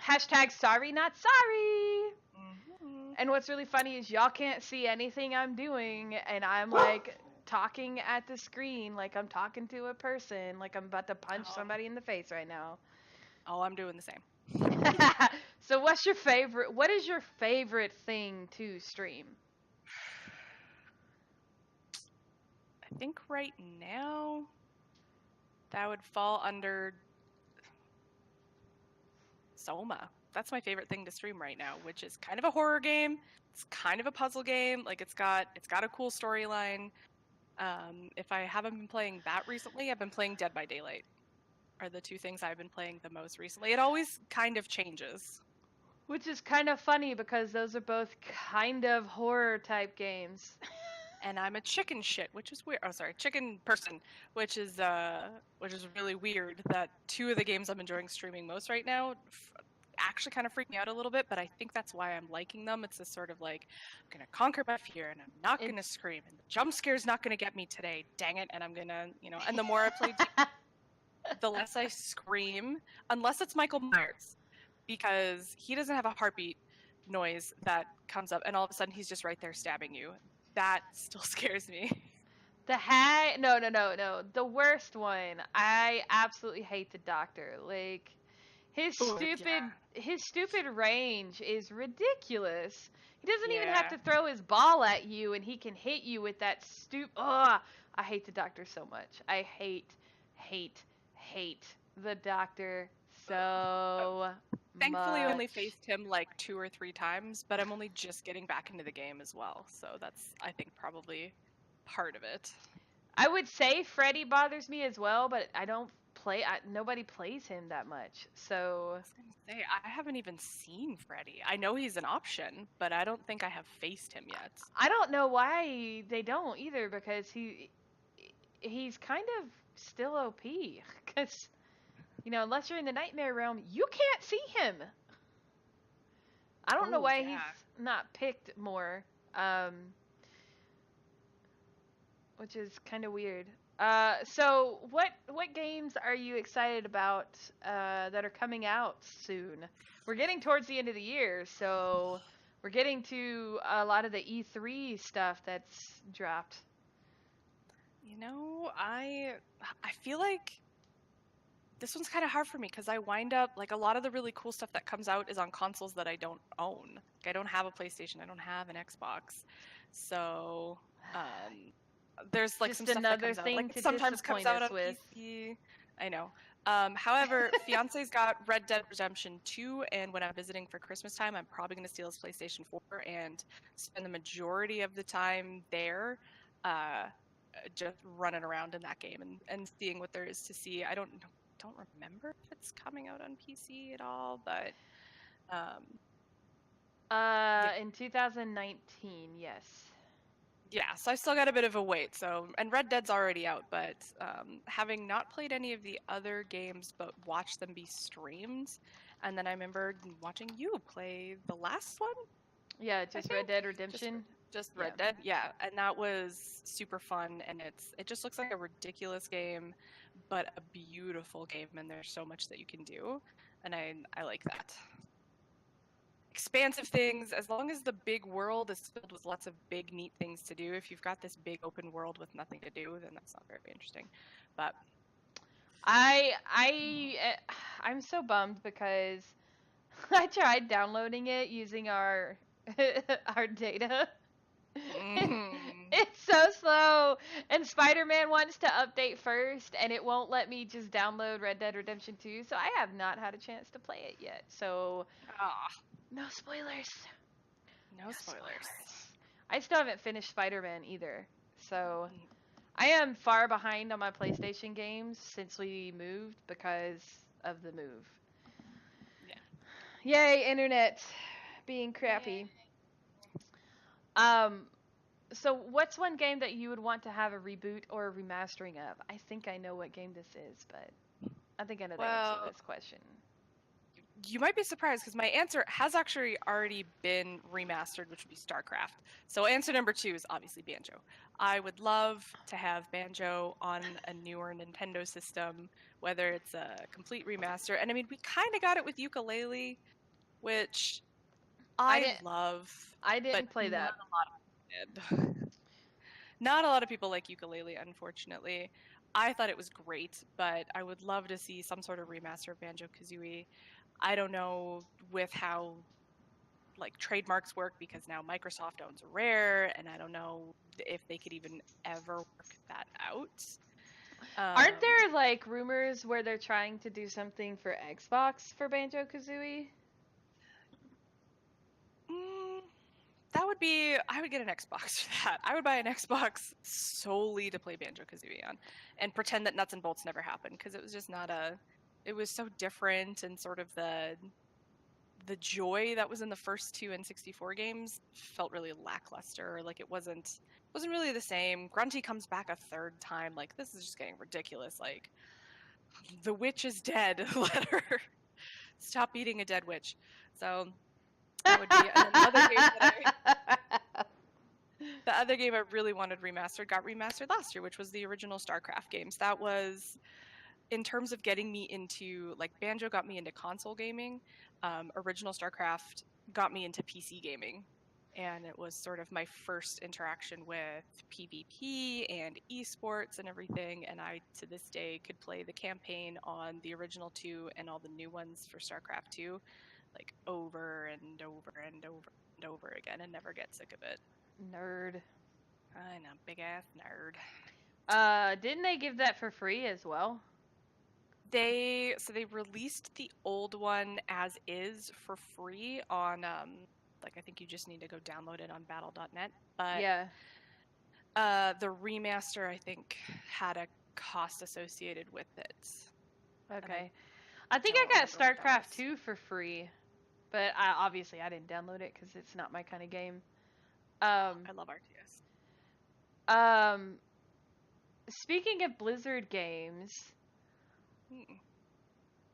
Hashtag sorry not sorry. Mm-hmm. And what's really funny is y'all can't see anything I'm doing, and I'm like talking at the screen like I'm talking to a person, like I'm about to punch somebody in the face right now. Oh, I'm doing the same. So what is your favorite thing to stream? I think right now that would fall under Soma. That's my favorite thing to stream right now, which is kind of a horror game. It's kind of a puzzle game. Like it's got a cool storyline. If I haven't been playing that recently, I've been playing Dead by Daylight. Are the two things I've been playing the most recently. It always kind of changes. Which is kind of funny because those are both kind of horror type games. And I'm a chicken shit, which is weird. Oh, sorry, chicken person, which is really weird. That two of the games I'm enjoying streaming most right now actually kind of freak me out a little bit, but I think that's why I'm liking them. It's this sort of like, I'm gonna conquer my fear, and I'm not gonna scream, and the jump scare's not gonna get me today. Dang it! And I'm gonna, and the more I play, the less I scream, unless it's Michael Myers, because he doesn't have a heartbeat noise that comes up, and all of a sudden he's just right there stabbing you. That still scares me. No. The worst one. I absolutely hate the doctor. Like his stupid range is ridiculous. He doesn't even have to throw his ball at you, and he can hit you with that I hate the doctor so much. I hate the doctor so Thankfully, I only much. faced him like 2 or 3 times, but I'm only just getting back into the game as well. So that's, I think, probably part of it. I would say Freddy bothers me as well, but I don't play. Nobody plays him that much, so. I was gonna say, I haven't even seen Freddy. I know he's an option, but I don't think I have faced him yet. I don't know why they don't either, because he's kind of still OP. Because, unless you're in the nightmare realm, you can't see him. I don't know why he's not picked more, which is kind of weird. So what games are you excited about that are coming out soon? We're getting towards the end of the year, so we're getting to a lot of the E3 stuff that's dropped. I feel like this one's kind of hard for me because I wind up, like, a lot of the really cool stuff that comes out is on consoles that I don't own. Like, I don't have a PlayStation, I don't have an Xbox. So, there's like just some stuff that comes out. Like, sometimes comes out on PC. I know. However, fiance's got Red Dead Redemption 2, and when I'm visiting for Christmas time, I'm probably going to steal his PlayStation 4 and spend the majority of the time there, just running around in that game and seeing what there is to see. I don't remember if it's coming out on PC at all, but in 2019, yes. Yeah, so I still got a bit of a wait. So, and Red Dead's already out, but having not played any of the other games, but watched them be streamed, and then I remember watching you play the last one. Yeah, just Red Dead Redemption. Just Red Dead, yeah, and that was super fun, and it just looks like a ridiculous game, but a beautiful game, and there's so much that you can do, and I like that. Expansive things, as long as the big world is filled with lots of big neat things to do. If you've got this big open world with nothing to do, then that's not very interesting. But I'm so bummed because I tried downloading it using our our data. It's so slow. And Spider-Man wants to update first, and it won't let me just download Red Dead Redemption 2, so I have not had a chance to play it yet. So, Ah, no spoilers. no spoilers. I still haven't finished Spider-Man either. So, Mm. I am far behind on my PlayStation games since we moved because of the move. Yeah. Yay, internet being crappy. So what's one game that you would want to have a reboot or a remastering of? I think I know what game this is, but I think I know the answer to Well, this question. you might be surprised because my answer has actually already been remastered, which would be StarCraft. So answer number 2 is obviously Banjo. I would love to have Banjo on a newer Nintendo system, whether it's a complete remaster. And I mean, we kind of got it with Ukulele, which I love. I didn't but play that. Not a lot of people did. Not a lot of people like Ukulele, unfortunately. I thought it was great, but I would love to see some sort of remaster of Banjo-Kazooie. I don't know with how like trademarks work because now Microsoft owns Rare, and I don't know if they could even ever work that out. Aren't there like rumors where they're trying to do something for Xbox for Banjo-Kazooie? That would be, I would get an Xbox for that. I would buy an Xbox solely to play Banjo-Kazooie on and pretend that nuts and bolts never happened because it was just not a, it was so different, and sort of the joy that was in the first 2 N64 games felt really lackluster. Like it wasn't really the same. Grunty comes back a third time. Like this is just getting ridiculous. Like the witch is dead. Let her stop eating a dead witch. So that would be another game that the other game I really wanted remastered got remastered last year, which was the original StarCraft games. That was, in terms of getting me into, like, Banjo got me into console gaming. Original StarCraft got me into PC gaming. And it was sort of my first interaction with PvP and esports and everything. And I, to this day, could play the campaign on the original 2 and all the new ones for StarCraft 2, like, over and over and over and over again, and never get sick of it. Nerd. I know, big ass nerd. Didn't they give that for free as well? They released the old one as is for free on like I think you just need to go download it on battle.net. But yeah. The remaster I think had a cost associated with it. Okay. I think I got StarCraft 2 for free, but obviously I didn't download it because it's not my kind of game. I love RTS. Speaking of Blizzard games,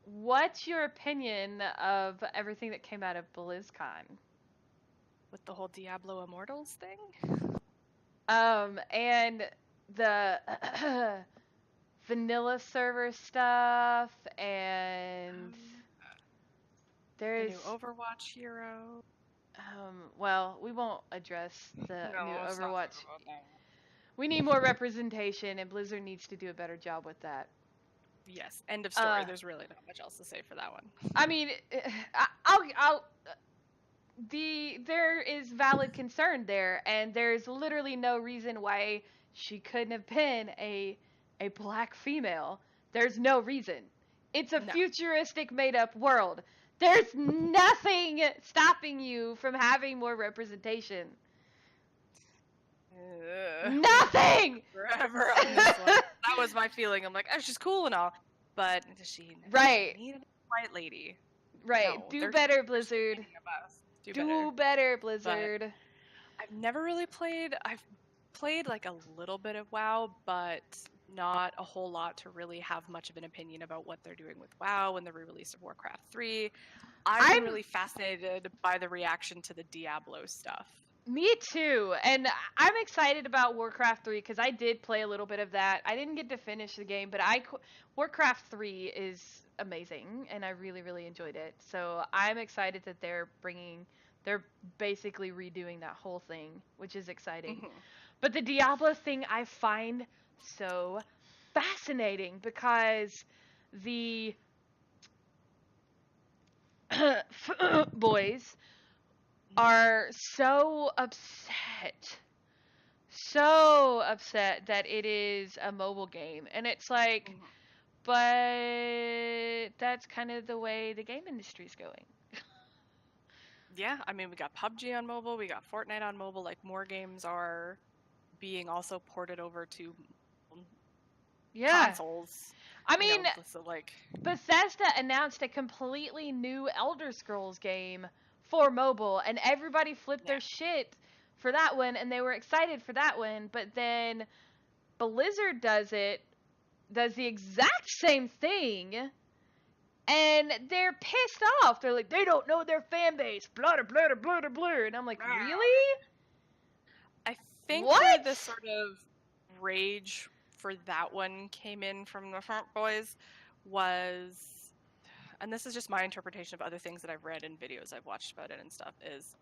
what's your opinion of everything that came out of BlizzCon? With the whole Diablo Immortals thing? And the vanilla server stuff, and there's the new Overwatch hero. Well, we won't address the new Overwatch. No. We need more representation, and Blizzard needs to do a better job with that. Yes, end of story. There's really not much else to say for that one. I mean, there is valid concern there, and there's literally no reason why she couldn't have been a black female. There's no reason. It's a futuristic made-up world. There's nothing stopping you from having more representation. Nothing! Forever on this one. That was my feeling. I'm like, oh, she's cool and all, but does she need a white lady? Right. No, do better, Blizzard. Do better, Blizzard. But I've never really played. I've played like a little bit of WoW, but not a whole lot to really have much of an opinion about what they're doing with WoW and the re-release of Warcraft 3. I'm really fascinated by the reaction to the Diablo stuff. Me too, and I'm excited about Warcraft 3 because I did play a little bit of that. I didn't get to finish the game, but Warcraft 3 is amazing, and I really, really enjoyed it. So I'm excited that they're basically redoing that whole thing, which is exciting. Mm-hmm. But the Diablo thing I find so fascinating because the boys are so so upset that it is a mobile game. And it's like, Mhm. but that's kind of the way the game industry's going. Yeah, I mean, we got PUBG on mobile, we got Fortnite on mobile. Like, more games are being also ported over to Yeah. consoles. I mean, So like, Bethesda announced a completely new Elder Scrolls game for mobile, and everybody flipped yeah, their shit for that one, and they were excited for that one. But then Blizzard does the exact same thing, and they're pissed off. They're like, they don't know their fan base, blah blah blah blah blah. And I'm like, really? I think where What? the sort of rage for that one came in from the front boys was, and this is just my interpretation of other things that I've read and videos I've watched about it and stuff, is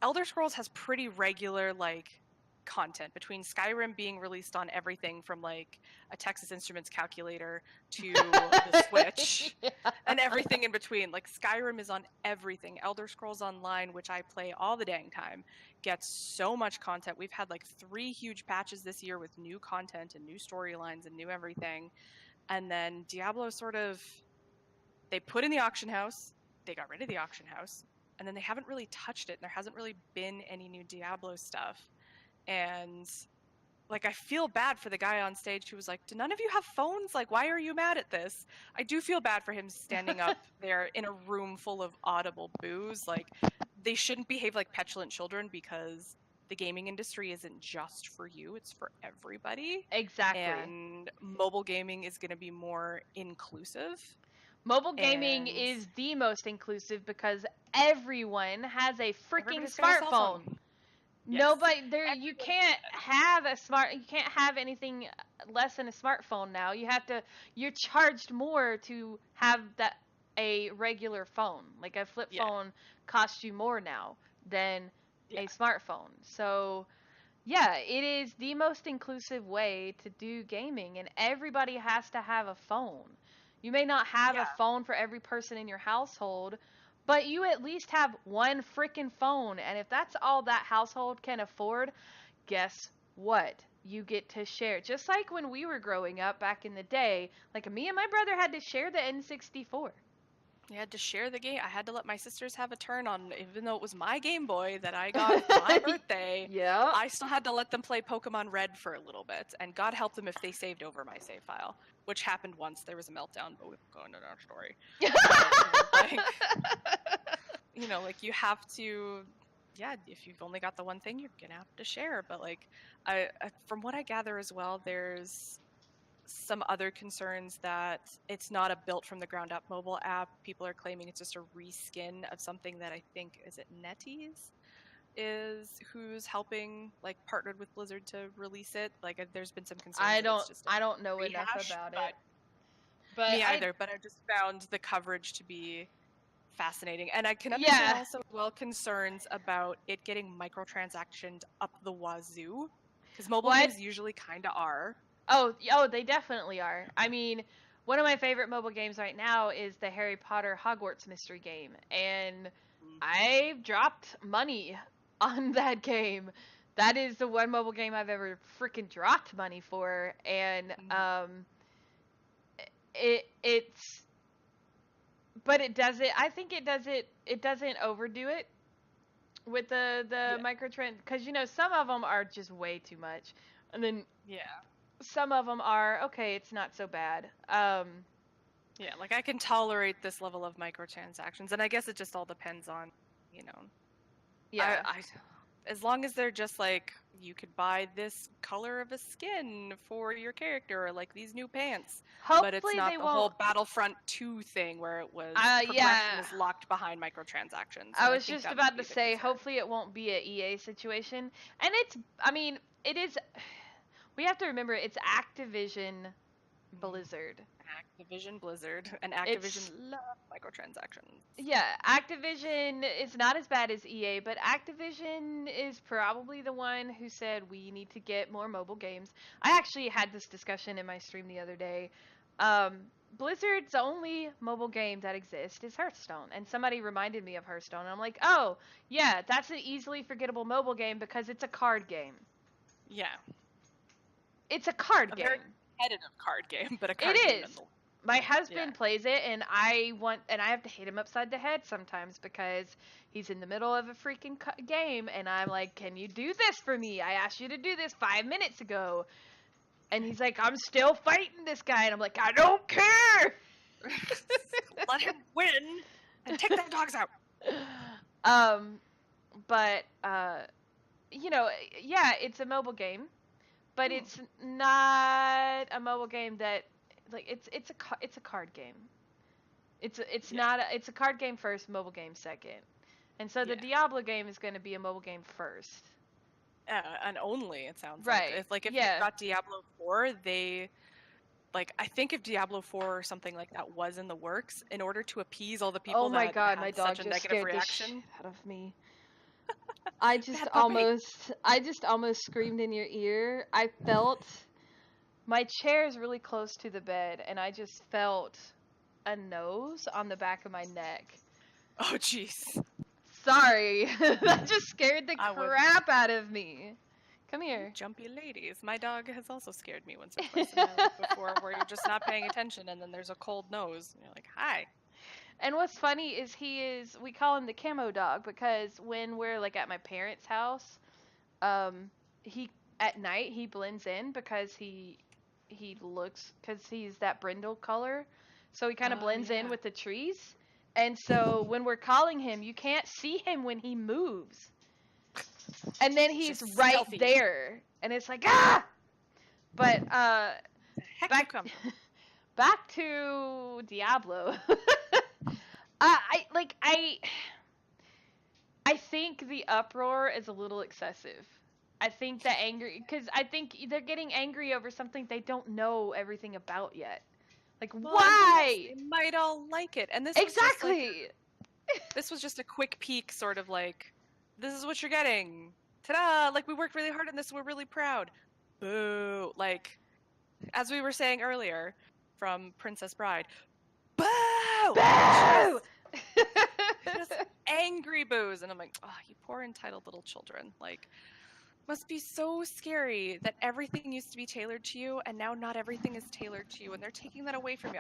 Elder Scrolls has pretty regular like content, between Skyrim being released on everything from like a Texas Instruments calculator to the Switch Yeah. and everything in between. Like, Skyrim is on everything. Elder Scrolls Online, which I play all the dang time, gets so much content. We've had like 3 huge patches this year with new content and new storylines and new everything. And then Diablo sort of, they put in the auction house, they got rid of the auction house, and then they haven't really touched it. And there hasn't really been any new Diablo stuff. And like, I feel bad for the guy on stage who was like, do none of you have phones? Like, why are you mad at this? I do feel bad for him standing up there in a room full of audible boos. Like, they shouldn't behave like petulant children, because the gaming industry isn't just for you, it's for everybody. Exactly. And mobile gaming is going to be more inclusive. Mobile gaming And is the most inclusive because everyone has a freaking everybody's got a cell smartphone. phone. Yes. Nobody there, you can't have you can't have anything less than a smartphone now. You're charged more to have that a regular phone. Like a flip Yeah. phone costs you more now than Yeah. a smartphone. So, yeah, it is the most inclusive way to do gaming, and everybody has to have a phone. You may not have a Yeah. phone for every person in your household, but you at least have one freaking phone, and if that's all that household can afford, guess what? You get to share. Just like when we were growing up back in the day, like me and my brother had to share the N64. You had to share the game. I had to let my sisters have a turn on, even though it was my Game Boy that I got for my birthday. Yep. I still had to let them play Pokemon Red for a little bit, and God help them if they saved over my save file, which happened once. There was a meltdown, but we won't go into that story. Like, you have to, yeah, if you've only got the one thing, you're gonna have to share. But like, from what I gather as well, there's some other concerns that it's not a built from the ground up mobile app. People are claiming it's just a reskin of something that I think, is it NetEase is who's helping, like, partnered with Blizzard to release it. Like, there's been some concerns that it's just I don't know enough rehash, about but it. But me either. But I just found the coverage to be fascinating, and I can understand yeah. also concerns about it getting microtransactioned up the wazoo, because mobile games usually kind of are. Oh, they definitely are. I mean, one of my favorite mobile games right now is the Harry Potter Hogwarts mystery game, and I've dropped money on that game. That is the one mobile game I've ever freaking dropped money for, and it's but it does it. I think it does it. It doesn't overdo it with the microtrans, because some of them are just way too much, and then some of them are okay. It's not so bad. Yeah, like, I can tolerate this level of microtransactions, and I guess it just all depends on, Yeah. as long as they're just like, you could buy this color of a skin for your character, or like these new pants. But it's Hopefully not they the won't. whole Battlefront 2 thing where it was progression Yeah. is locked behind microtransactions. I and was think just that about might to be the say, concern. hopefully it won't be a EA situation. And I mean, it is. We have to remember it's Activision Blizzard. Activision Blizzard, and Activision love microtransactions. Yeah, Activision is not as bad as EA, but Activision is probably the one who said we need to get more mobile games. I actually had this discussion in my stream the other day. Blizzard's only mobile game that exists is Hearthstone, and somebody reminded me of Hearthstone, and I'm like, oh, yeah, that's an easily forgettable mobile game because it's a card game. Yeah. It's a card A game. very competitive card game, but a It card game is. nonetheless. My husband Yeah. plays it, and I have to hit him upside the head sometimes because he's in the middle of a freaking game, and I'm like, "Can you do this for me? I asked you to do this 5 minutes ago," and he's like, "I'm still fighting this guy," and I'm like, "I don't care." Let him win and take the dogs out. But yeah, it's a mobile game, but it's not a mobile game that like it's a card game. It's not it's a card game first, mobile game second. And so the Diablo game is going to be a mobile game first. And only it sounds Right. like if yeah. you've got Diablo 4, they like I think if Diablo 4 or something like that was in the works, in order to appease all the people Oh my that god, had my dog such a just negative scared the reaction. shit out of me. I just almost screamed in your ear. I felt my chair is really close to the bed, and I just felt a nose on the back of my neck. Oh jeez. Sorry, that just scared the I would- crap out of me. Come here. Jumpy ladies. My dog has also scared me once or twice in my life before, where you're just not paying attention and then there's a cold nose. And you're like, hi. And what's funny is we call him the camo dog because when we're like at my parents' house, he at night he blends in because he's that brindle color, so he kind of blends in with the trees. And so when we're calling him, you can't see him when he moves. And then he's Just right stealthy. there, and it's like ah. But back to Diablo. I think the uproar is a little excessive. I think the angry because I think they're getting angry over something they don't know everything about yet. Like why? They might all like it, and this Exactly. this was just a quick peek, sort of like, this is what you're getting. Ta-da! Like, we worked really hard on this, we're really proud. Boo! Like, as we were saying earlier from Princess Bride, boo! Boo! Just angry boos, and I'm like, oh, you poor entitled little children. Like, must be so scary that everything used to be tailored to you, and now not everything is tailored to you, and they're taking that away from you.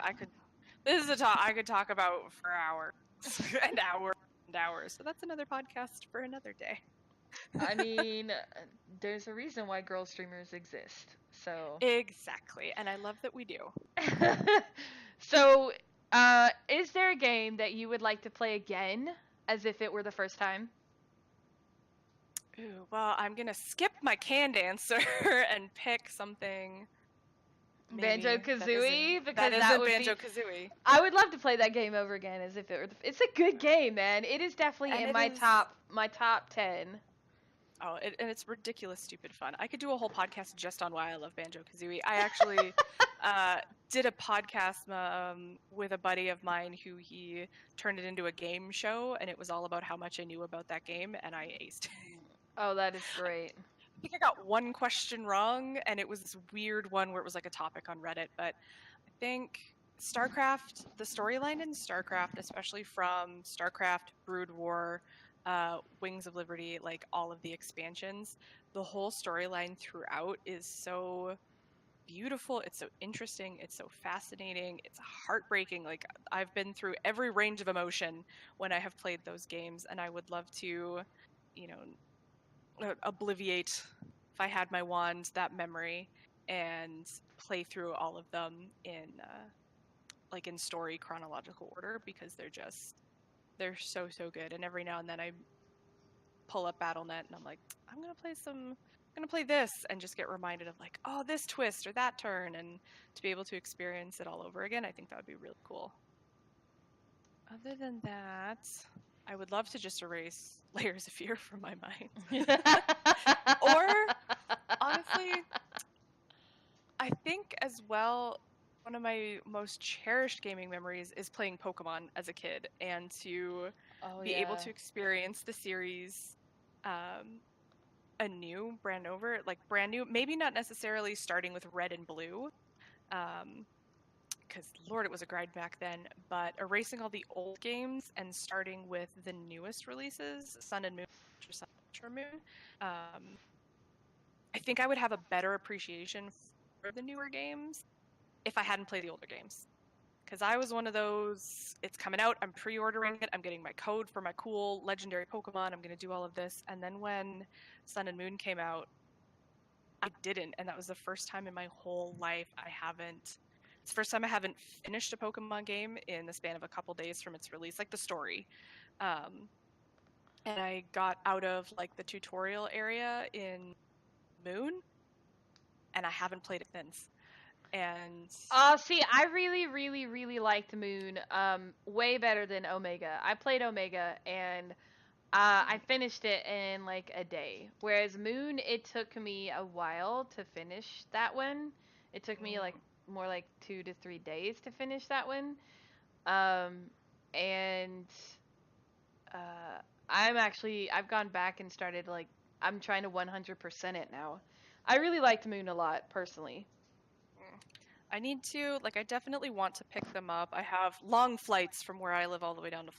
This is a talk I could talk about for hours and hours and hours. So that's another podcast for another day. I mean, there's a reason why Girlstreamers exist. So Exactly, and I love that we do. So, is there a game that you would like to play again, as if it were the first time? Ooh, well, I'm gonna skip my canned answer and pick something. Banjo-Kazooie, because that would Banjo-Kazooie. I would love to play that game over again, as if it were. It's a good game, man. It is definitely in my top 10. Oh, and it's ridiculous, stupid fun. I could do a whole podcast just on why I love Banjo-Kazooie. I actually did a podcast with a buddy of mine who he turned it into a game show, and it was all about how much I knew about that game, and I aced. Oh, that is great. I think I got one question wrong, and it was this weird one where it was like a topic on Reddit, but I think StarCraft, the storyline in StarCraft, especially from StarCraft, Brood War, Wings of Liberty, like all of the expansions, the whole storyline throughout is so beautiful, it's so interesting, it's so fascinating, it's heartbreaking. Like, I've been through every range of emotion when I have played those games, and I would love to, obliviate, if I had my wand, that memory and play through all of them in story chronological order, because they're so good. And every now and then I pull up Battle.net and I'm like, I'm gonna play this, and just get reminded of like, oh, this twist or that turn, and to be able to experience it all over again, I think that would be really cool. Other than that, I would love to just erase Layers of Fear from my mind. Or, honestly, I think as well, one of my most cherished gaming memories is playing Pokemon as a kid, and to be able to experience the series brand new, maybe not necessarily starting with Red and Blue, because Lord, it was a grind back then, but erasing all the old games and starting with the newest releases, Sun and Moon, or Sun and Moon, I think I would have a better appreciation for the newer games if I hadn't played the older games. Because I was one of those, it's coming out, I'm pre-ordering it, I'm getting my code for my cool legendary Pokemon, I'm going to do all of this. And then when Sun and Moon came out, I didn't. And that was the first time in my whole life it's the first time I haven't finished a Pokemon game in the span of a couple days from its release, like the story. And I got out of like the tutorial area in Moon, and I haven't played it since. And see, I really, really, really liked Moon, way better than Omega. I played Omega, and I finished it in like a day. Whereas Moon, it took me a while to finish that one. It took me like more like 2 to 3 days to finish that one. And I've gone back and started like, I'm trying to 100% it now. I really liked Moon a lot, personally. I need to, like, I definitely want to pick them up. I have long flights from where I live all the way down to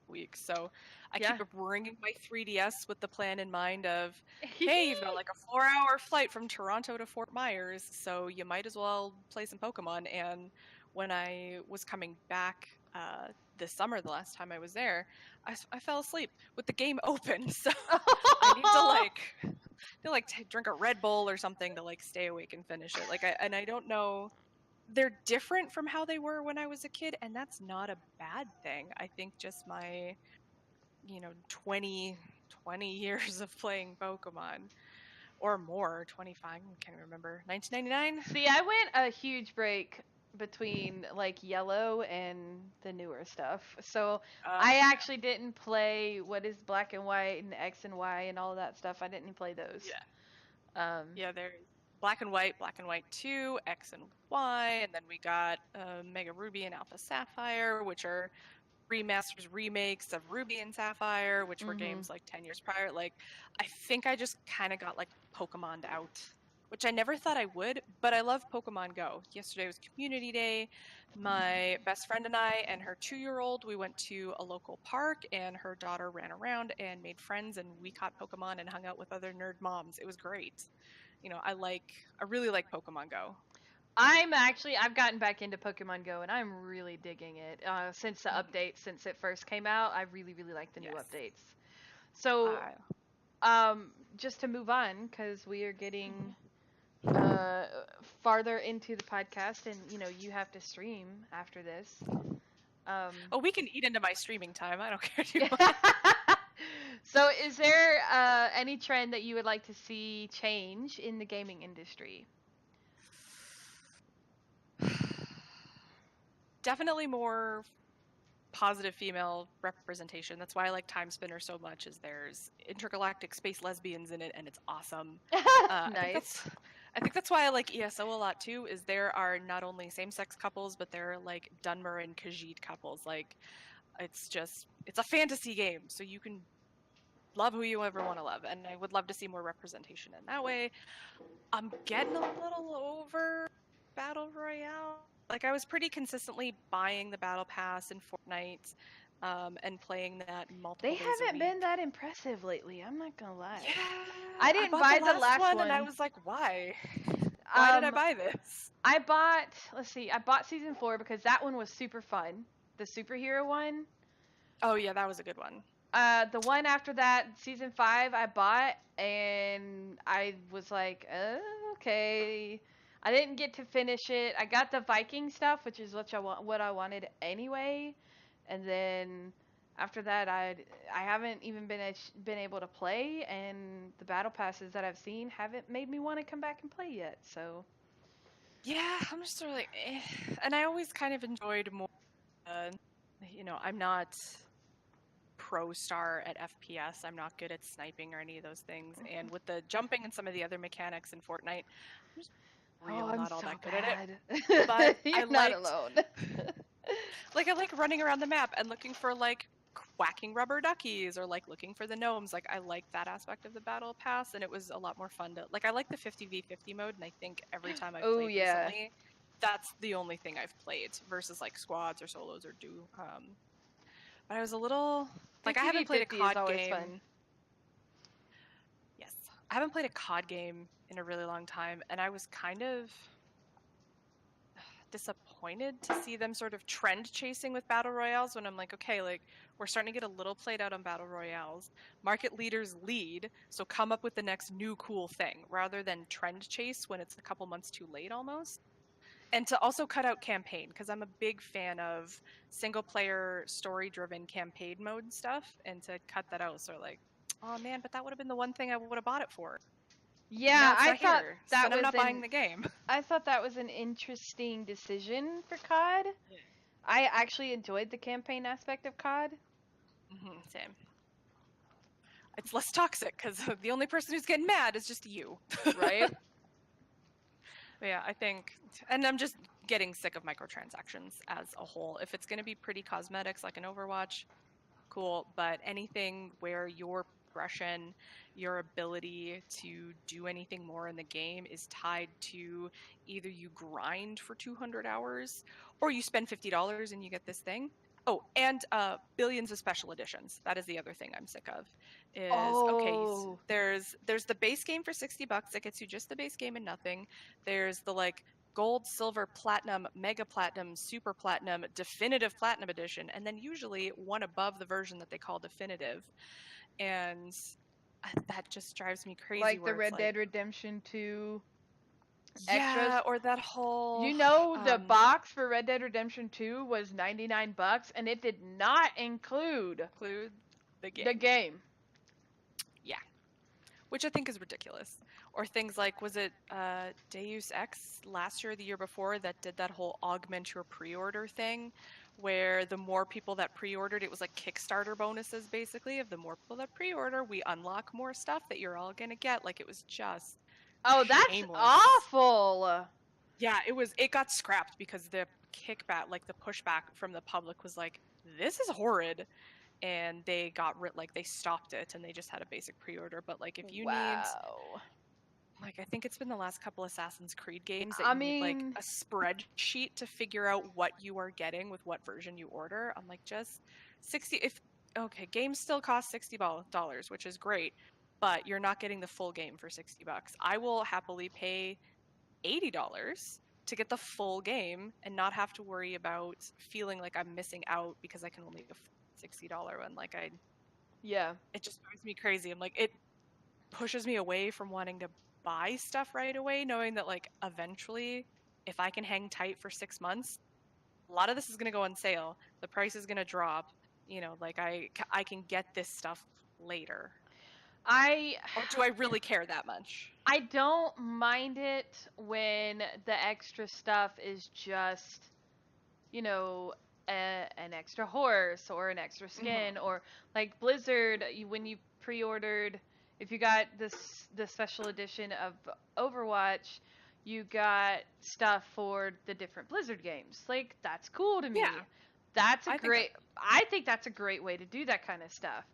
weeks, so I Yeah. keep bringing my 3DS with the plan in mind of, hey, you've got like a 4-hour flight from Toronto to Fort Myers, so you might as well play some Pokemon. And when I was coming back this summer, the last time I was there, I fell asleep with the game open, so I need to drink a Red Bull or something to like stay awake and finish it. Like, I don't know. They're different from how they were when I was a kid, and that's not a bad thing. I think just my, 20 years of playing Pokemon, or more, 25, I can't remember, 1999? See, I went a huge break between like Yellow and the newer stuff. So I actually didn't play what is Black and White and X and Y and all of that stuff. I didn't play those. Yeah, there's Black and White 2, X and Y, and then we got Mega Ruby and Alpha Sapphire, which are remasters, remakes of Ruby and Sapphire, which were games like 10 years prior. Like, I think I just kind of got like Pokemon'd out, which I never thought I would, but I love Pokemon Go. Yesterday was community day. My best friend and I and her 2-year-old, we went to a local park, and her daughter ran around and made friends, and we caught Pokemon and hung out with other nerd moms. It was great. I really like Pokemon Go. I've gotten back into Pokemon Go, and I'm really digging it. Since the update, since it first came out, I really, really like the new updates. So, just to move on, because we are getting farther into the podcast, and you have to stream after this. We can eat into my streaming time. I don't care too much. So, is there any trend that you would like to see change in the gaming industry? Definitely more positive female representation. That's why I like Time Spinner so much, is there's intergalactic space lesbians in it, and it's awesome. Nice. I think that's why I like ESO a lot too, is there are not only same-sex couples, but there are like Dunmer and Khajiit couples. Like, it's a fantasy game, so you can love who you ever want to love, and I would love to see more representation in that way. I'm getting a little over Battle Royale. Like, I was pretty consistently buying the Battle Pass in Fortnite, and playing that multiple They days haven't a been week. that impressive lately. I'm not gonna lie. Yeah, I didn't buy the last one, and I was like, why? Why did I buy this? I bought season 4 because that one was super fun. The superhero one. Oh yeah, that was a good one. The one after that, season 5, I bought, and I was like, okay. I didn't get to finish it. I got the Viking stuff, which is what I wanted anyway, and then after that, I haven't even been able to play, and the battle passes that I've seen haven't made me want to come back and play yet. So yeah, I'm just sort of like, and I always kind of enjoyed more. I'm not pro star at FPS. I'm not good at sniping or any of those things, and with the jumping and some of the other mechanics in Fortnite, I'm just really not all that good at it. But You're not alone. I like running around the map and looking for like quacking rubber duckies, or like looking for the gnomes. Like, I like that aspect of the battle pass, and it was a lot more fun to like. I like the 50v50 mode, and I think every time I've played recently, that's the only thing I've played versus like squads or solos or do. But I was a little like, I haven't played a COD game. Fun. Yes, I haven't played a COD game in a really long time, and I was kind of disappointed to see them sort of trend chasing with battle royales when I'm like, okay, like we're starting to get a little played out on battle royales. Market leaders lead, so come up with the next new cool thing rather than trend chase when it's a couple months too late almost. And to also cut out campaign, because I'm a big fan of single player story driven campaign mode stuff, and to cut that out, so like, oh man, but that would have been the one thing I would have bought it for. Now Yeah, it's not here, so now I'm not buying the game. I thought that was an interesting decision for COD. Yeah. I actually enjoyed the campaign aspect of COD. Same. It's less toxic because the only person who's getting mad is just you. Right? Yeah, I think, and I'm just getting sick of microtransactions as a whole. If it's going to be pretty cosmetics like an Overwatch, cool, but anything where your progression, your ability to do anything more in the game is tied to either you grind for 200 hours or you spend $50 and you get this thing. Oh, and billions of special editions. That is the other thing I'm sick of. Oh. There's the base game for $60 that gets you just the base game and nothing. There's the like gold, silver, platinum, mega platinum, super platinum, definitive platinum edition, and then usually one above the version that they call definitive. And that just drives me crazy. Like the Red Dead Redemption 2 yeah, extras. or that whole. You know, the box for Red Dead Redemption 2 was $99, and it did not include the game. The game. Yeah, which I think is ridiculous. Or things like, was it Deus Ex last year or the year before that did that whole augment your pre-order thing, where the more people that pre-ordered, it was like Kickstarter bonuses basically. Of the more people that pre-order, we unlock more stuff that you're all gonna get. Like, it was just that's shameless. awful. Yeah, it got scrapped because the kickback, like the pushback from the public was like, this is horrid. And they got they stopped it and they just had a basic pre-order. But like, if you need, like, I think it's been the last couple Assassin's Creed games that need like a spreadsheet to figure out what you are getting with what version you order. I'm like, just 60. Okay, games still cost $60, which is great, but you're not getting the full game for $60. I will happily pay $80 to get the full game and not have to worry about feeling like I'm missing out because I can only afford $60 one. Like, it just drives me crazy. I'm like, it pushes me away from wanting to buy stuff right away, knowing that like eventually, if I can hang tight for 6 months, a lot of this is going to go on sale. The price is going to drop. You know, like I can get this stuff later. Or do I really care that much? I don't mind it when the extra stuff is just, you know, an extra horse or an extra skin, or like Blizzard, when you pre-ordered, if you got the special edition of Overwatch, you got stuff for the different Blizzard games. Like, that's cool to me. Yeah. That's I think that's a great way to do that kind of stuff.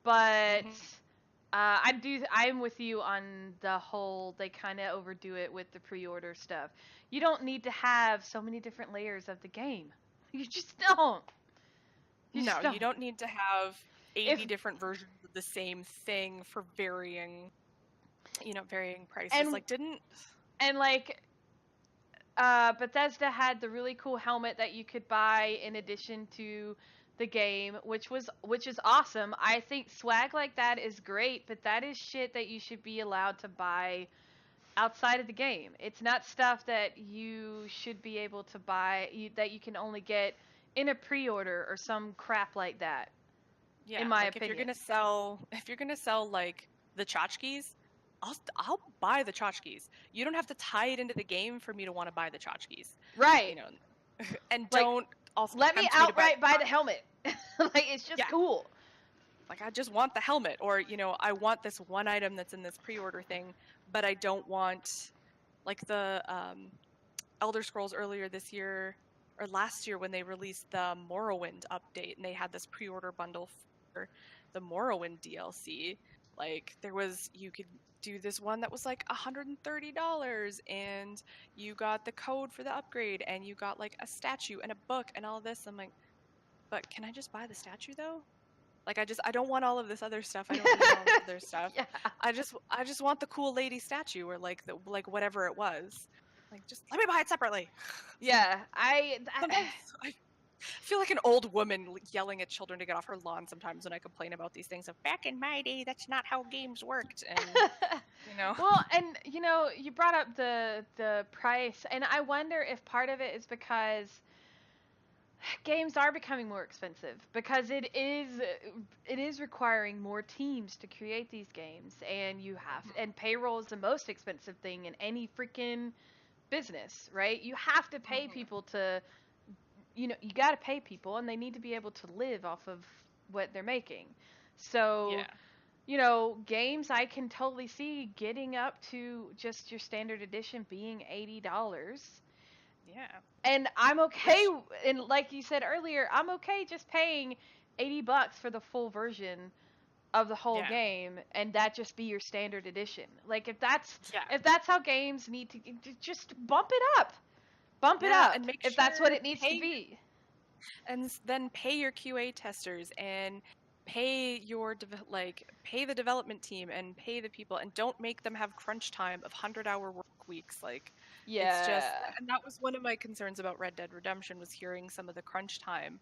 But I'm with you on the whole, they kind of overdo it with the pre-order stuff. You don't need to have so many different layers of the game. You just don't. You don't need to have 80 different versions of the same thing for varying prices. Bethesda had the really cool helmet that you could buy in addition to the game, which is awesome. I think swag like that is great, but that is shit that you should be allowed to buy outside of the game. It's not stuff that you should be able to buy that you can only get in a pre-order or some crap like that. Yeah, in my opinion. If you're gonna sell like the tchotchkes, I'll buy the tchotchkes. You don't have to tie it into the game for me to want to buy the tchotchkes. Right. You know, and like, don't also let me outright buy the helmet. Like, it's just cool. Like, I just want the helmet, or I want this one item that's in this pre-order thing, but I don't want, like, the Elder Scrolls earlier this year or last year when they released the Morrowind update and they had this pre-order bundle for the Morrowind DLC. Like, you could do this one that was like $130 and you got the code for the upgrade and you got like a statue and a book and all this. I'm like, but can I just buy the statue though? Like I don't want all of this other stuff. I don't need all this other stuff. Yeah. I just want the cool lady statue or like the like whatever it was. Like just let me buy it separately. Yeah. Sometimes I feel like an old woman yelling at children to get off her lawn sometimes when I complain about these things of back in my day that's not how games worked and you know. Well, and you brought up the price, and I wonder if part of it is because games are becoming more expensive because it is requiring more teams to create these games, and and payroll is the most expensive thing in any freaking business, right? You have to pay people to you got to pay people, and they need to be able to live off of what they're making. So, games I can totally see getting up to just your standard edition being $80. Yeah. And I'm okay, and like you said earlier, I'm okay just paying $80 for the full version of the whole game, and that just be your standard edition. Like if that's how games need to just bump it up. Bump it up and make if that's what it needs to be. And then pay your QA testers and pay your pay the development team and pay the people, and don't make them have crunch time of 100-hour work weeks. Like it's just, and that was one of my concerns about Red Dead Redemption, was hearing some of the crunch time,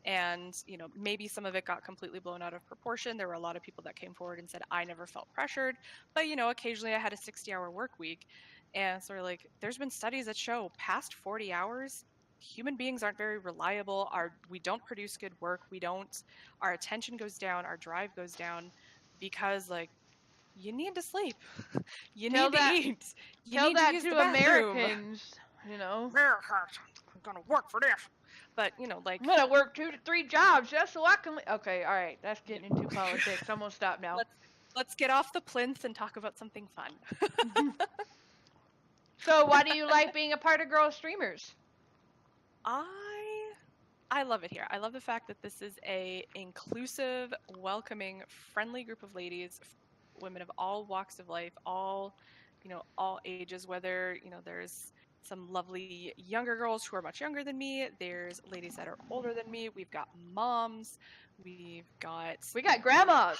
and maybe some of it got completely blown out of proportion. There were a lot of people that came forward and said I never felt pressured, but occasionally I had a 60-hour work week, and sort of like there's been studies that show past 40 hours human beings aren't very reliable. We don't produce good work. Our attention goes down, our drive goes down, because like you need to sleep. You need to eat. You need to use the bathroom. Americans, America, I'm gonna work for this. But like I'm gonna work 2 to 3 jobs just so I can. Okay, all right, that's getting into politics. I'm gonna stop now. Let's get off the plinth and talk about something fun. So, why do you like being a part of Girlstreamers? I love it here. I love the fact that this is a inclusive, welcoming, friendly group of ladies, women of all walks of life, all ages, whether, there's some lovely younger girls who are much younger than me. There's ladies that are older than me. We've got moms. We got grandmas.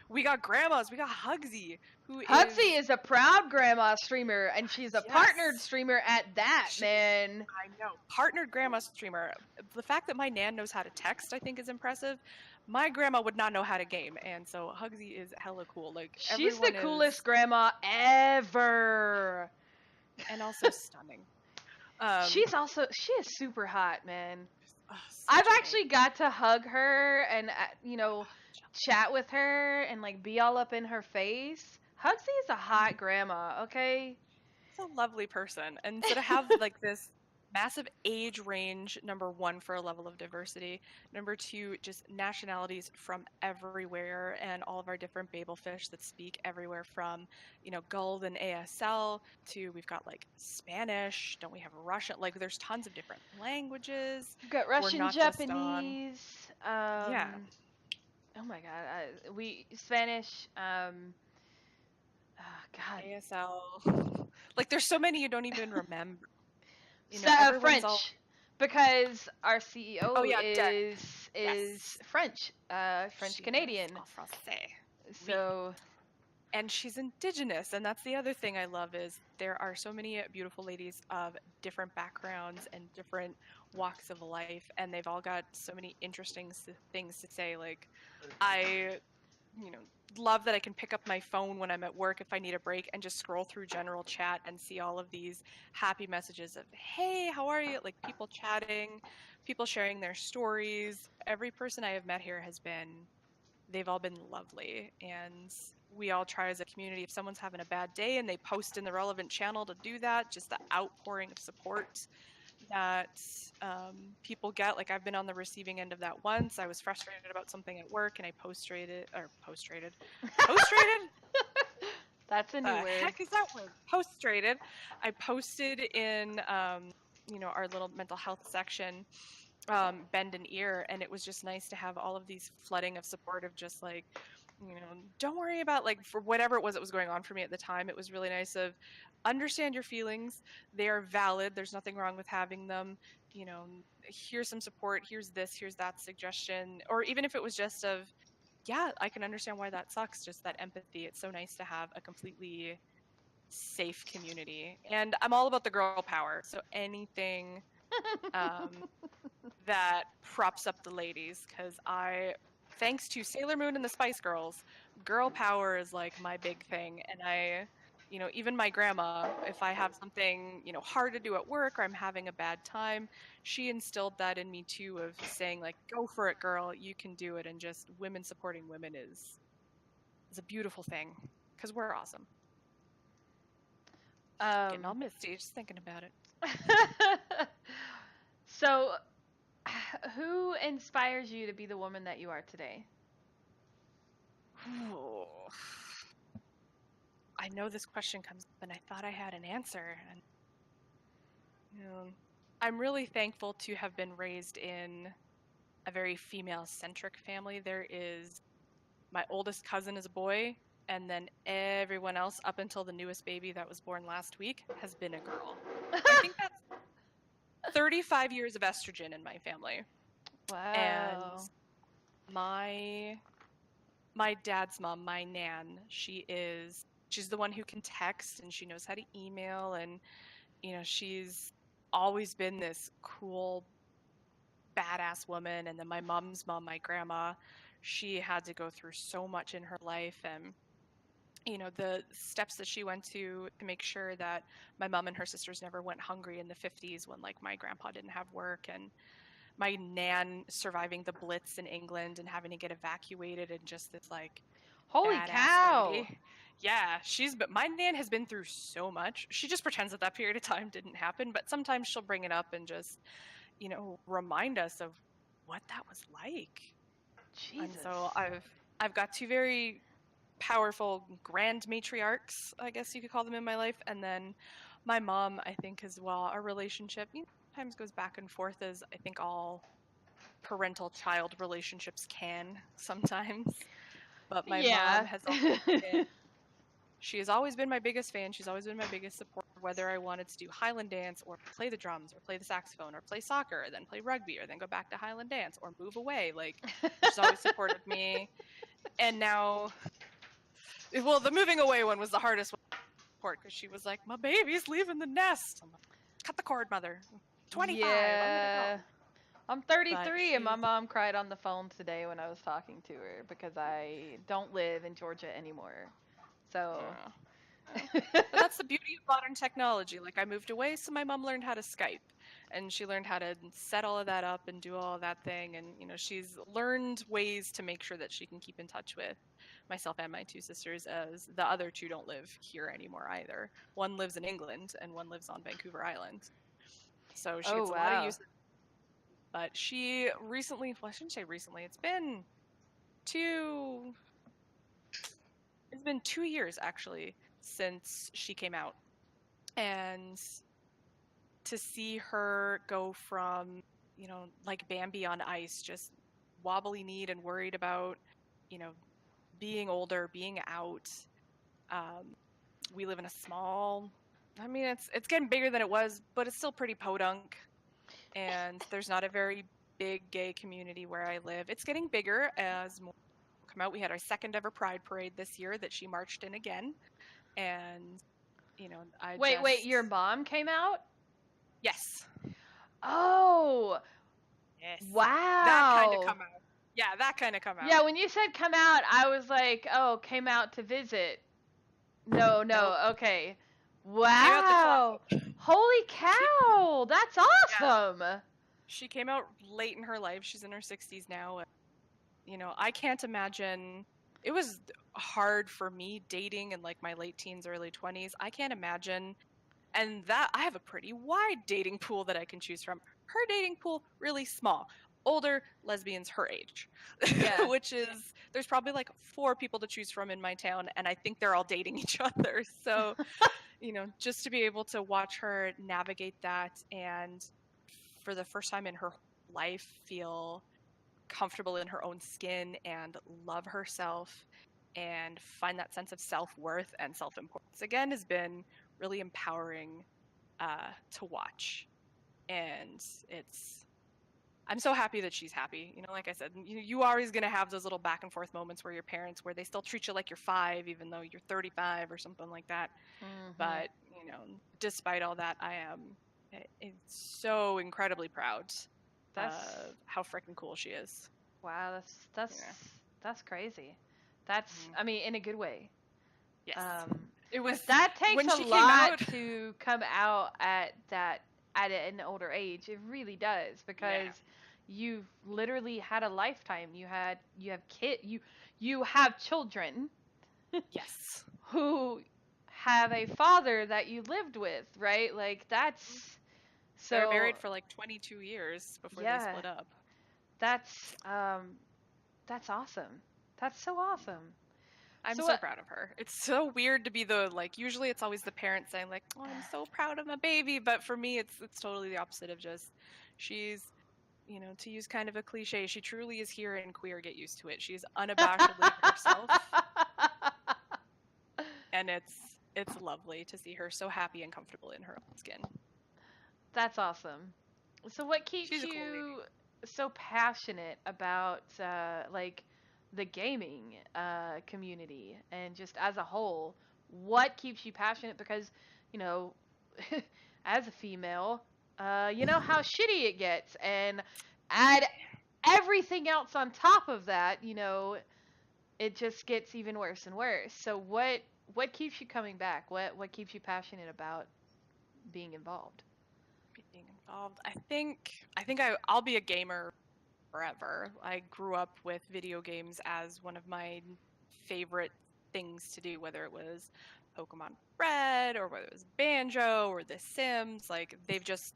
We got grandmas. We got Hugsy, Hugsy is a proud grandma streamer, and she's a partnered streamer at that, man. I know. Partnered grandma streamer. The fact that my nan knows how to text, I think, is impressive. My grandma would not know how to game, and so Hugsy is hella cool. Like she's the coolest grandma ever. And also stunning. She is super hot, man. I've actually got to hug her and chat with her and like be all up in her face. Hugsy is a hot grandma, okay? She's a lovely person, and so to have like this massive age range, number one, for a level of diversity, number two, just nationalities from everywhere, and all of our different babelfish that speak everywhere from Guld and ASL to, we've got like Spanish, don't we have Russian? Like there's tons of different languages. We've got Russian, Japanese, yeah. Oh my god, Spanish, god, ASL. Like there's so many you don't even remember. French, because our CEO is French, French Canadian. So, and she's indigenous, and that's the other thing I love, is there are so many beautiful ladies of different backgrounds and different walks of life, and they've all got so many interesting things to say. Like I love that I can pick up my phone when I'm at work if I need a break and just scroll through general chat and see all of these happy messages of, hey, how are you? Like people chatting, people sharing their stories. Every person I have met here they've all been lovely, and we all try as a community, if someone's having a bad day and they post in the relevant channel, to do that. Just the outpouring of support that people get. Like I've been on the receiving end of that once. I was frustrated about something at work, and I postrated. That's a new word. Heck is that word? Postrated. I posted in our little mental health section, bend an ear, and it was just nice to have all of these flooding of support of just like, don't worry about, like, for whatever it was that was going on for me at the time. It was really nice of, understand your feelings. They are valid. There's nothing wrong with having them. Here's some support. Here's this, here's that suggestion. Or even if it was just of, yeah, I can understand why that sucks. Just that empathy. It's so nice to have a completely safe community. And I'm all about the girl power. So anything that props up the ladies, because thanks to Sailor Moon and the Spice Girls, girl power is like my big thing. And even my grandma, if I have something, hard to do at work or I'm having a bad time, she instilled that in me too, of saying like, go for it, girl, you can do it. And just women supporting women is a beautiful thing, because we're awesome. Getting all misty just thinking about it. So, who inspires you to be the woman that you are today? Ooh. I know this question comes up, and I thought I had an answer. And I'm really thankful to have been raised in a very female-centric family. My oldest cousin is a boy, and then everyone else, up until the newest baby that was born last week, has been a girl. I think that's 35 years of estrogen in my family. Wow. And my dad's mom, my nan, she's the one who can text, and she knows how to email, and she's always been this cool badass woman. And then my mom's mom, my grandma, she had to go through so much in her life, and the steps that she went to make sure that my mom and her sisters never went hungry in the 50s when like my grandpa didn't have work, and my nan surviving the Blitz in England and having to get evacuated, and just this like holy badass cow lady. Yeah, my nan has been through so much. She just pretends that period of time didn't happen, but sometimes she'll bring it up and just remind us of what that was like. Jesus. And so I've got two very powerful grand matriarchs, I guess you could call them, in my life. And then my mom, I think, as well. Our relationship sometimes goes back and forth, as I think all parental child relationships can sometimes. But my mom has always been my biggest fan. She's always been my biggest supporter, whether I wanted to do Highland dance or play the drums or play the saxophone or play soccer or then play rugby or then go back to Highland dance or move away. Like, she's always supported me. And now, well, the moving away one was the hardest one to support, because she was like, my baby's leaving the nest. I'm like, cut the cord, mother. 25. Yeah. I'm 33, and my she's- mom cried on the phone today when I was talking to her because I don't live in Georgia anymore. So. But that's the beauty of modern technology. Like, I moved away, so my mom learned how to Skype, and she learned how to set all of that up and do all of that thing. And she's learned ways to make sure that she can keep in touch with myself and my two sisters, as the other two don't live here anymore either. One lives in England and one lives on Vancouver Island, so she gets a lot of use. But she recently, well, I shouldn't say recently, it's been 2 years actually since she came out. And to see her go from, like Bambi on ice, just wobbly kneed and worried about, being older, being out. We live in a small, it's getting bigger than it was, but it's still pretty podunk. And there's not a very big gay community where I live. It's getting bigger as more come out. We had our second ever Pride Parade this year that she marched in again. And Wait, your mom came out? Yes. Oh. Yes. Wow. That kind of come out. Yeah, that kind of come out. Yeah, when you said come out, I was like, oh, came out to visit. No, nope. Okay. Wow. Holy cow. That's awesome. Yeah. She came out late in her life. She's in her 60s now. I can't imagine. It was hard for me dating in like my late teens, early 20s. I can't imagine. And that I have a pretty wide dating pool that I can choose from. Her dating pool, really small. Older lesbians her age. Yeah. Which is, there's probably like 4 people to choose from in my town, and I think they're all dating each other. So, just to be able to watch her navigate that, and for the first time in her life feel comfortable in her own skin and love herself and find that sense of self-worth and self-importance again has been really empowering to watch. And it's I'm so happy that she's happy. You know, like I said, you are always gonna have those little back and forth moments where your parents, where they still treat you like you're 5, even though you're 35 or something like that. Mm-hmm. But despite all that, I am so incredibly proud That's of how freaking cool she is. wow. Yeah. That's crazy. That's Mhm. I mean in a good way. Yes. It 'Cause was that takes when a she came lot out. to come out at an older age. It really does Yeah. because you've literally had a lifetime. You have you have children Yes. who have a father that you lived with, right? Like that's They were so married for like 22 years before they yeah, split up. that's that's awesome. That's so awesome. I'm So so what proud of her. It's so weird to be the like usually it's always the parent saying like, "Oh, I'm so proud of my baby," but for me it's totally the opposite of just she's to use kind of a cliche, she truly is here in queer, get used to it. She's unabashedly herself, and it's lovely to see her so happy and comfortable in her own skin. That's awesome. So what keeps She's a cool lady. you so passionate about like the gaming community and just as a whole? What keeps you passionate? Because you know, as a female, you know how shitty it gets, and add everything else on top of that, it just gets even worse and worse. So what keeps you coming back? What keeps you passionate about being involved? Being involved. I'll be a gamer forever. I grew up with video games as one of my favorite things to do, whether it was Pokemon Red or whether it was Banjo or The Sims. Like, they've just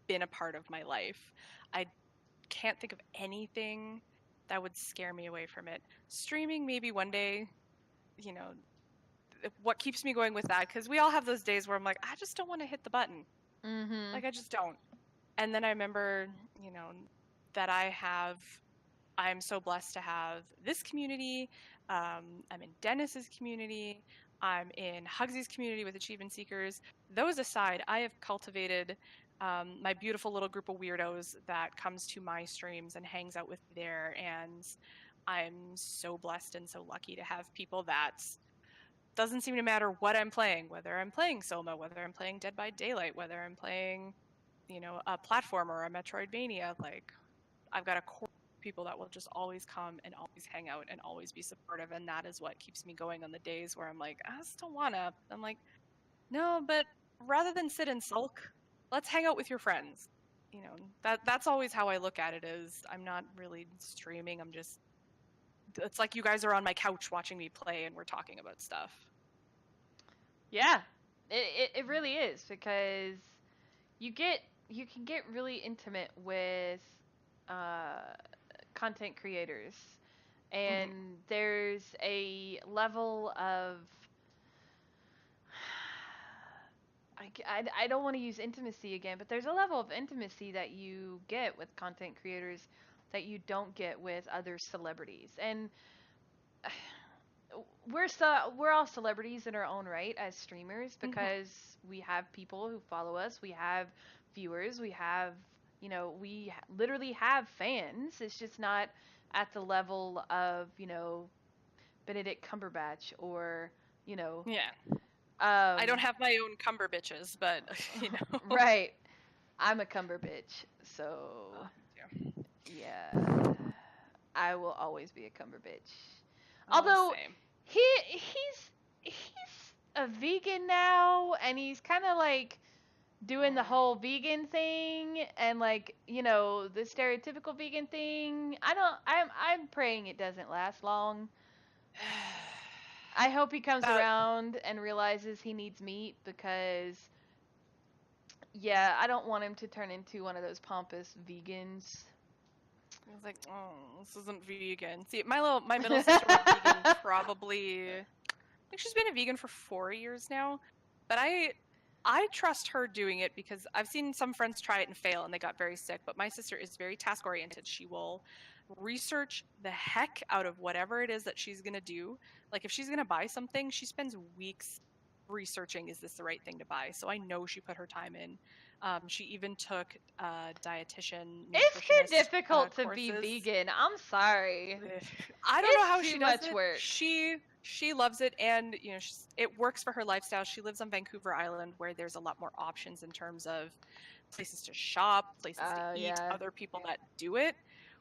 been a part of my life. I can't think of anything that would scare me away from it. Streaming, maybe one day, you know, what keeps me going with that, because we all have those days where I'm like, I just don't want to hit the button. Mm-hmm. Like, I just don't. And then I remember, you know, that I'm so blessed to have this community. I'm in Dennis's community. I'm in Hugsy's community with Achievement Seekers. Those aside, I have cultivated my beautiful little group of weirdos that comes to my streams and hangs out with me there. And I'm so blessed and so lucky to have people that doesn't seem to matter what I'm playing, whether I'm playing Soma, whether I'm playing Dead by Daylight, whether I'm playing, a platformer or a Metroidvania. Like, I've got a core of people that will just always come and always hang out and always be supportive, and that is what keeps me going on the days where I'm like, I just don't wanna. I'm like, no, but rather than sit and sulk, let's hang out with your friends. That's always how I look at it. Is I'm not really streaming. It's like you guys are on my couch watching me play and we're talking about stuff. Yeah, it really is because you get you can get really intimate with uh, content creators, and Mm-hmm. there's a level of I don't want to use intimacy again, but there's a level of intimacy that you get with content creators that you don't get with other celebrities. And we're all celebrities in our own right as streamers Mm-hmm. because we have people who follow us, we have viewers, we have literally have fans. It's just not at the level of Benedict Cumberbatch or you know Yeah. I um don't have my own cumber bitches, but you know. right. I'm a cumber bitch, so Yeah. yeah, I will always be a cumber bitch. Oh, Although same. he's a vegan now, and he's kind of like doing the Mm. whole vegan thing and like the stereotypical vegan thing. I'm praying it doesn't last long. I hope he comes That around and realizes he needs meat because yeah, I don't want him to turn into one of those pompous vegans. I was like, oh, this isn't vegan. See, my middle sister went vegan probably. I think she's been a vegan for 4 years now, but I trust her doing it because I've seen some friends try it and fail and they got very sick. But my sister is very task oriented. She will research the heck out of whatever it is that she's gonna do. Like, if she's gonna buy something, she spends weeks researching, is this the right thing to buy? So I know she put her time in. She even took dietitian, It's too nutritionist difficult to be courses. vegan. I'm sorry. I don't know It's how too she does much it. work. She loves it, and it works for her lifestyle. She lives on Vancouver Island, where there's a lot more options in terms of places to shop, places to eat, Yeah. other people that do it.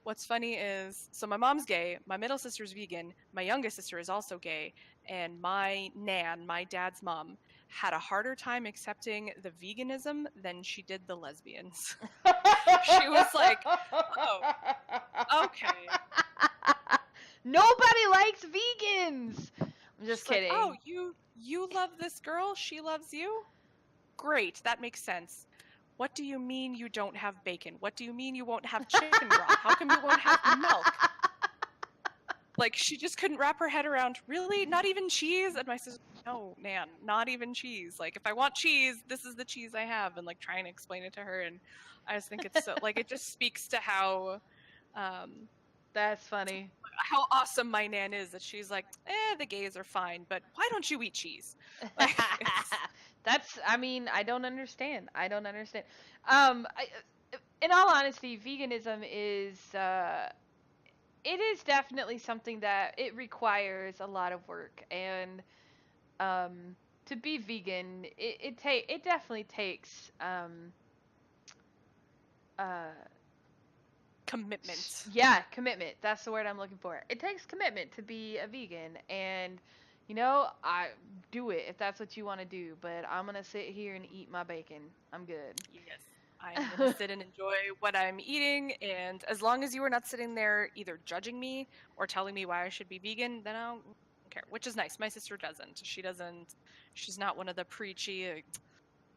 What's funny is, so my mom's gay, my middle sister's vegan, my youngest sister is also gay, and my nan, my dad's mom, had a harder time accepting the veganism than she did the lesbians. She was like, "Oh, okay." Nobody likes vegans. I'm just She's like, "Oh, kidding. you love this girl, she loves you? Great, that makes sense. What do you mean you don't have bacon? What do you mean you won't have chicken broth? How come you won't have milk?" Like, she just couldn't wrap her head around, really? Not even cheese? And my sister, no, man, not even cheese. Like, if I want cheese, this is the cheese I have. And like trying to explain it to her. And I just think it's so, like, it just speaks to um, That's funny. how awesome my nan is, that she's like, the gays are fine, but why don't you eat cheese? Like, I mean, I don't understand. I don't understand. In all honesty, veganism is, it is definitely something that it requires a lot of work. And, to be vegan, it definitely takes, uh, commitment. yeah, commitment. That's the word I'm looking for. It takes commitment to be a vegan, and I do it if that's what you want to do. But I'm gonna sit here and eat my bacon. I'm good. Yes. I'm going to sit and enjoy what I'm eating, and as long as you are not sitting there either judging me or telling me why I should be vegan, then I don't care, which is nice. My sister doesn't. She's not one of the preachy, like,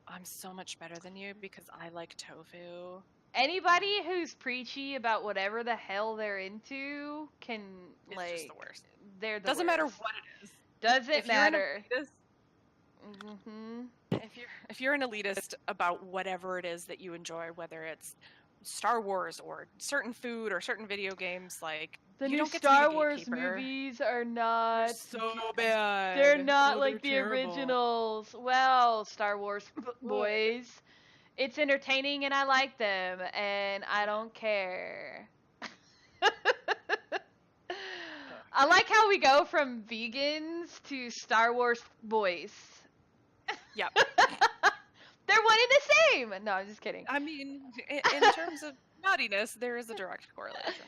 I'm so much better than you because I like tofu. Anybody who's preachy about whatever the hell they're into can, It's just like, the worst. they're the Doesn't worst. matter what it is. Doesn't If matter. you're an elitist, if you're an elitist about whatever it is that you enjoy, whether it's Star Wars or certain food or certain video games, like, The you new don't get to be the Star Wars gatekeeper. movies are They're not. so bad. They're not Oh, like they're the terrible. originals. Well, Star Wars boys. It's entertaining and I like them and I don't care. I like how we go from vegans to Star Wars boys. Yep. They're one and the same. No, I'm just kidding. I mean, in terms of naughtiness, there is a direct correlation.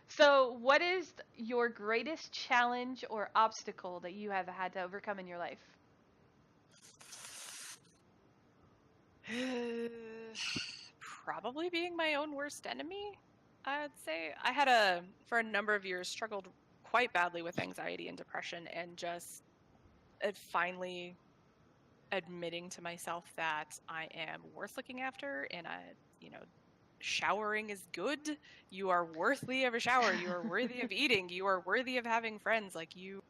So, what is your greatest challenge or obstacle that you have had to overcome in your life? Probably being my own worst enemy, I'd say. For a number of years, struggled quite badly with anxiety and depression, and just finally admitting to myself that I am worth looking after, and showering is good. You are worthy of a shower. You are worthy of eating. You are worthy of having friends. Like, you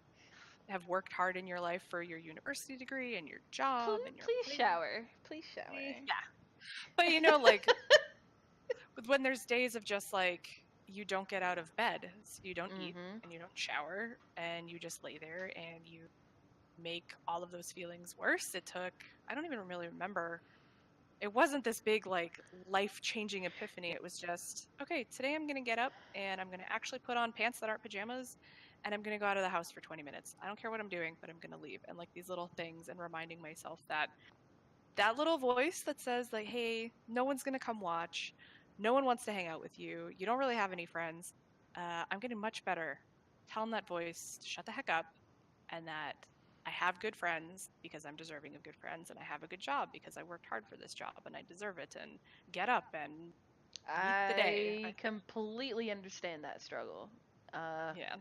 have worked hard in your life for your university degree and your job and your Please place. shower. Please shower. Yeah. But like, when there's days of just like, you don't get out of bed, so you don't eat and you don't shower and you just lay there and you make all of those feelings worse. I don't even really remember. It wasn't this big, like, life-changing epiphany. It was just, okay, today I'm going to get up and I'm going to actually put on pants that aren't pajamas and I'm going to go out of the house for 20 minutes. I don't care what I'm doing, but I'm going to leave. And like, these little things, and reminding myself that little voice that says, like, hey, no one's going to come watch. No one wants to hang out with you. You don't really have any friends. I'm getting much better. Telling that voice to shut the heck up, and that I have good friends because I'm deserving of good friends, and I have a good job because I worked hard for this job and I deserve it, and get up and meet the day. I completely understand that struggle. Yeah.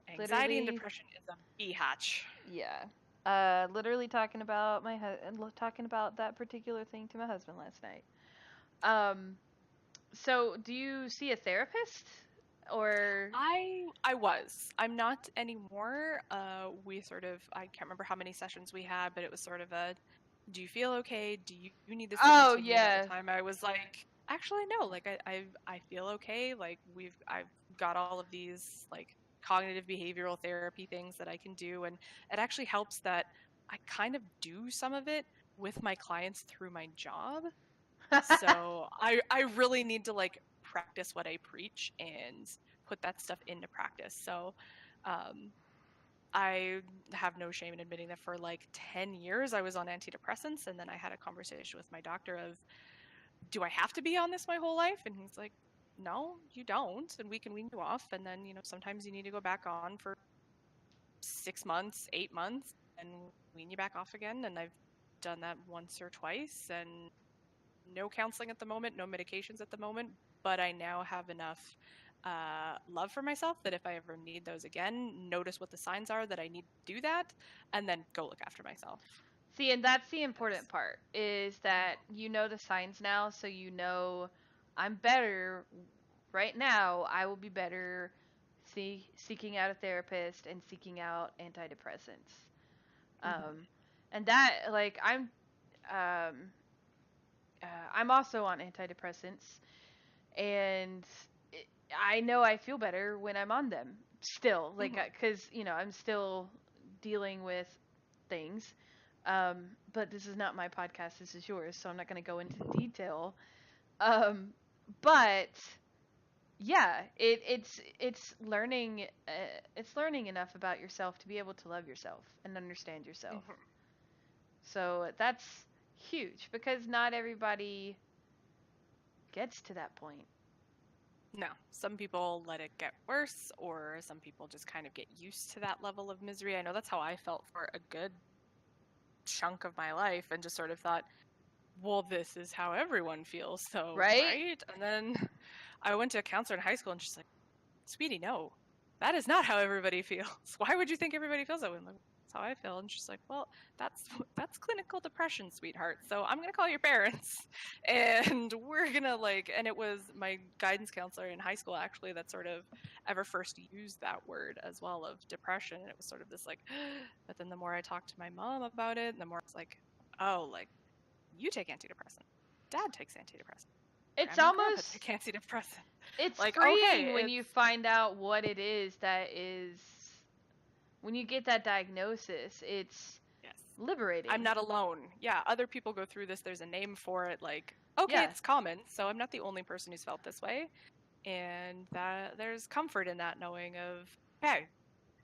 Anxiety and Literally, depression is a biatch. yeah. Literally talking about talking about that particular thing to my husband last night. So do you see a therapist, or? I was. I'm not anymore. I can't remember how many sessions we had, but it was sort of a, do you feel okay? Do you need this to Oh, continue? And at yeah. the time I was like, actually no, like, I feel okay. Like, I've got all of these, like, cognitive behavioral therapy things that I can do, and it actually helps that I kind of do some of it with my clients through my job. So I really need to like practice what I preach and put that stuff into practice. So I have no shame in admitting that for like 10 years I was on antidepressants, and then I had a conversation with my doctor of, do I have to be on this my whole life? And he's like, no, you don't, and we can wean you off, and then, you know, sometimes you need to go back on for 6 months, 8 months, and wean you back off again. And I've done that once or twice, and no counseling at the moment, no medications at the moment, but I now have enough love for myself that if I ever need those again, notice what the signs are that I need to do that, and then go look after myself. See, and that's the important part, is that you know the signs now, so you know I'm better right now. I will be better seeking out a therapist and seeking out antidepressants. And that, like, um, I'm also on antidepressants, and I know I feel better when I'm on them still, like, because you know I'm still dealing with things. But this is not my podcast, this is yours, so I'm not going to go into detail. But yeah, it's learning enough about yourself to be able to love yourself and understand yourself. So that's huge, because not everybody gets to that point. No, some people let it get worse, or some people just kind of get used to that level of misery. I know that's how I felt for a good chunk of my life, and just sort of thought, well, this is how everyone feels, so right? And then I went to a counselor in high school, and she's like, sweetie, no, that is not how everybody feels. Why would you think everybody feels that way? I'm like, that's how I feel. And she's like, well, that's clinical depression, sweetheart. So I'm gonna call your parents, and we're gonna like. And it was my guidance counselor in high school actually that sort of ever first used that word as well, of depression. And it was sort of this like, but then the more I talked to my mom about it, the more it's like, oh, like, you take antidepressant, dad takes antidepressant, it's grandma almost take antidepressant. It's like, freeing okay, when you find out what it is that is. When you get that diagnosis, it's liberating. I'm not alone. Yeah, other people go through this. There's a name for it. Like, okay, it's common, so I'm not the only person who's felt this way, and that there's comfort in that, knowing of, hey,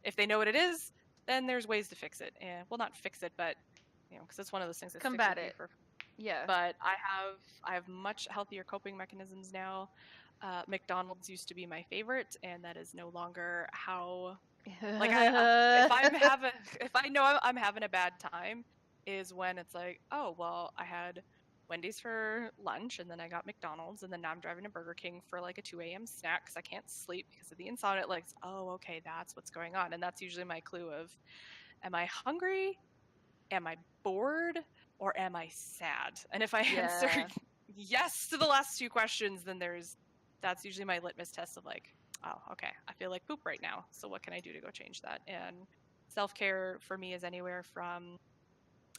if they know what it is, then there's ways to fix it. And well, not fix it, but you know, because it's one of those things that's combat it. But I have much healthier coping mechanisms now. McDonald's used to be my favorite, and that is no longer how. Like, if I know I'm having a bad time, is when it's like, oh, well, I had Wendy's for lunch, and then I got McDonald's, and then now I'm driving to Burger King for like a 2 a.m. snack because I can't sleep because of the insomnia. Like, oh, okay, that's what's going on. And that's usually my clue of, am I hungry? Am I bored? Or am I sad? And if I answer yes to the last two questions, then that's usually my litmus test of like, oh, okay, I feel like poop right now, so what can I do to go change that? And self-care for me is anywhere from,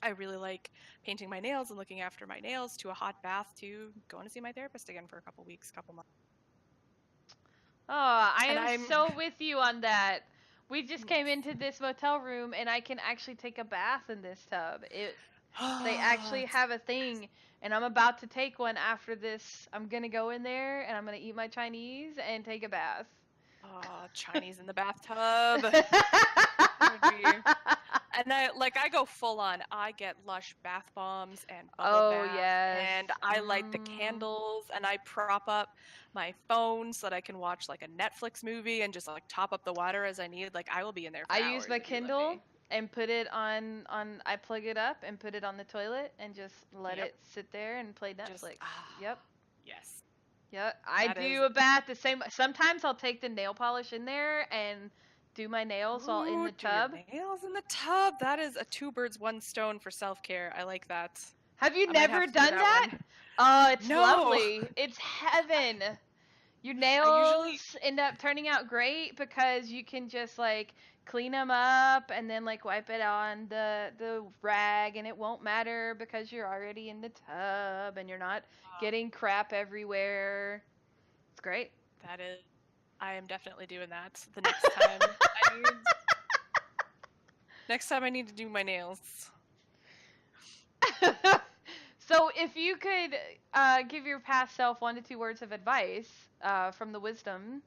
I really like painting my nails and looking after my nails, to a hot bath, to going to see my therapist again for a couple weeks, couple months. Oh, I am so with you on that. We just came into this motel room, and I can actually take a bath in this tub. They actually have a thing, and I'm about to take one after this. I'm going to go in there, and I'm going to eat my Chinese and take a bath. Oh, Chinese in the bathtub. And I go full on. I get Lush bath bombs and bubble baths, and I light the candles, and I prop up my phone so that I can watch like a Netflix movie and just like top up the water as I need. Like, I will be in there for hours. I use my Kindle and put it on I plug it up and put it on the toilet and just let it sit there and play Netflix. Yep. Yes. Yep. I do a bath the same. Sometimes I'll take the nail polish in there and do my nails while in the tub. Nails in the tub. That is a 2 birds 1 stone for self-care. I like that. Have you never done that? Oh, it's lovely. It's heaven. Your nails end up turning out great because you can just like clean them up and then like wipe it on the rag, and it won't matter because you're already in the tub and you're not getting crap everywhere. It's great. That is. I am definitely doing that the next time. Next time I need to do my nails. So if you could give your past self 1 to 2 words of advice from the wisdom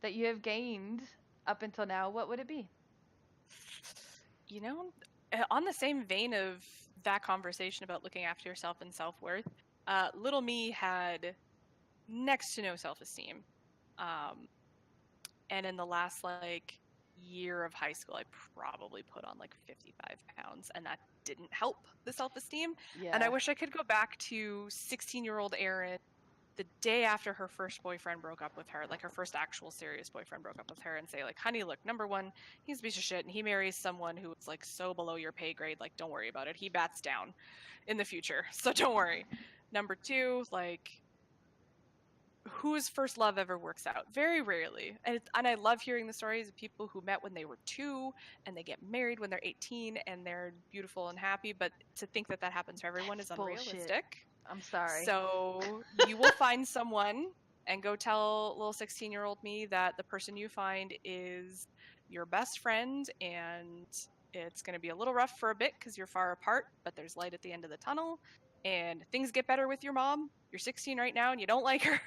that you have gained up until now, what would it be? You know, on the same vein of that conversation about looking after yourself and self-worth, little me had next to no self-esteem. And in the last like year of high school, I probably put on like 55 pounds, and that didn't help the self-esteem. Yeah. And I wish I could go back to 16-year-old Erin the day after her first boyfriend broke up with her, like her first actual serious boyfriend broke up with her, and say like, honey, look, number one, he's a piece of shit and he marries someone who is like so below your pay grade, like don't worry about it, he bats down in the future, so don't worry. Number two, like, whose first love ever works out? Very rarely. And I love hearing the stories of people who met when they were 2 and they get married when they're 18 and they're beautiful and happy, but to think that that happens for everyone That's is unrealistic. bullshit. I'm sorry. So you will find someone, and go tell little 16-year-old me that the person you find is your best friend, and it's going to be a little rough for a bit because you're far apart, but there's light at the end of the tunnel, and things get better with your mom. You're 16 right now and you don't like her.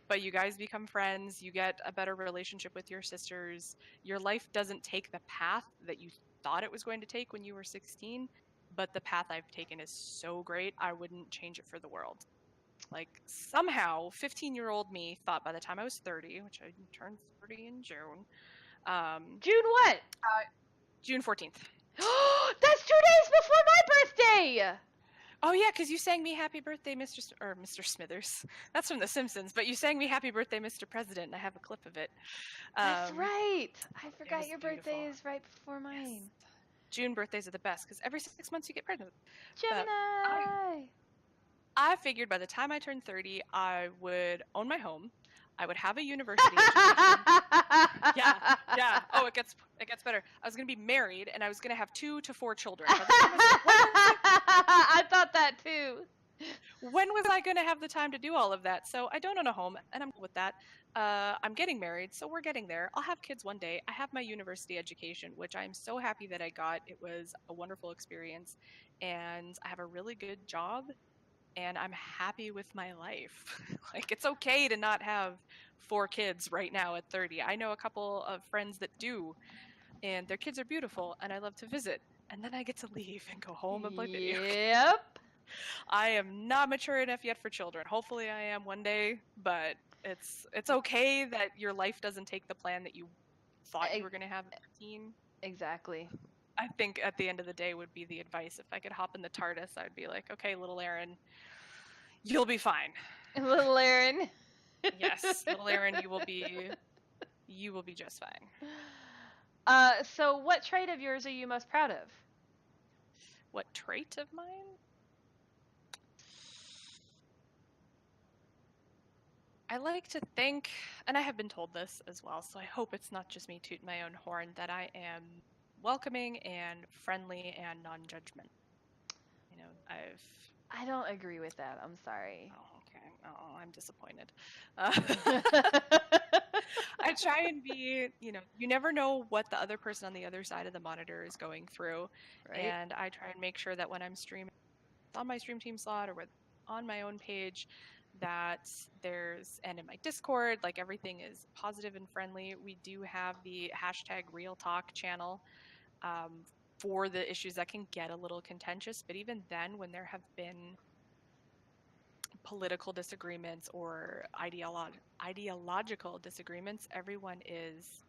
But you guys become friends, you get a better relationship with your sisters. Your life doesn't take the path that you thought it was going to take when you were 16, but the path I've taken is so great, I wouldn't change it for the world. Like, somehow, 15-year-old me thought by the time I was 30, which I turned 30 in June. June what? June 14th. That's 2 days before my birthday! Oh yeah, because you sang me happy birthday, Mr. Smithers. That's from The Simpsons, but you sang me happy birthday, Mr. President, and I have a clip of it. That's right. I forgot your beautiful. birthday is right before mine. Yes. June birthdays are the best because every 6 months you get pregnant. Gemini! I figured by the time I turned 30, I would own my home. I would have a university education. Yeah. Oh, it gets better. I was going to be married, and I was going to have 2 to 4 children. I thought that too. When was I going to have the time to do all of that? So I don't own a home, and I'm cool with that. I'm getting married, so we're getting there. I'll have kids one day. I have my university education, which I'm so happy that I got. It was a wonderful experience, and I have a really good job, and I'm happy with my life. Like, it's okay to not have 4 kids right now at 30. I know a couple of friends that do, and their kids are beautiful, and I love to visit. And then I get to leave and go home and play video games. Yep. I am not mature enough yet for children. Hopefully I am one day, but it's okay that your life doesn't take the plan that you thought you were going to have at 13. Exactly. I think at the end of the day would be the advice. If I could hop in the TARDIS, I'd be like, okay, little Erin, you'll be fine. Little Erin. Yes, little Erin, you will be just fine. So what trait of yours are you most proud of? What trait of mine? I like to think, and I have been told this as well, so I hope it's not just me tooting my own horn, that I am welcoming and friendly and non-judgmental. You know, I don't agree with that. I'm sorry. Oh, okay. Oh, I'm disappointed. I try and be, you never know what the other person on the other side of the monitor is going through. Right. And I try and make sure that when I'm streaming on my stream team slot or on my own page, that and in my Discord, like, everything is positive and friendly. We do have the #RealTalk channel for the issues that can get a little contentious. But even then, when there have been political disagreements or ideological disagreements, everyone is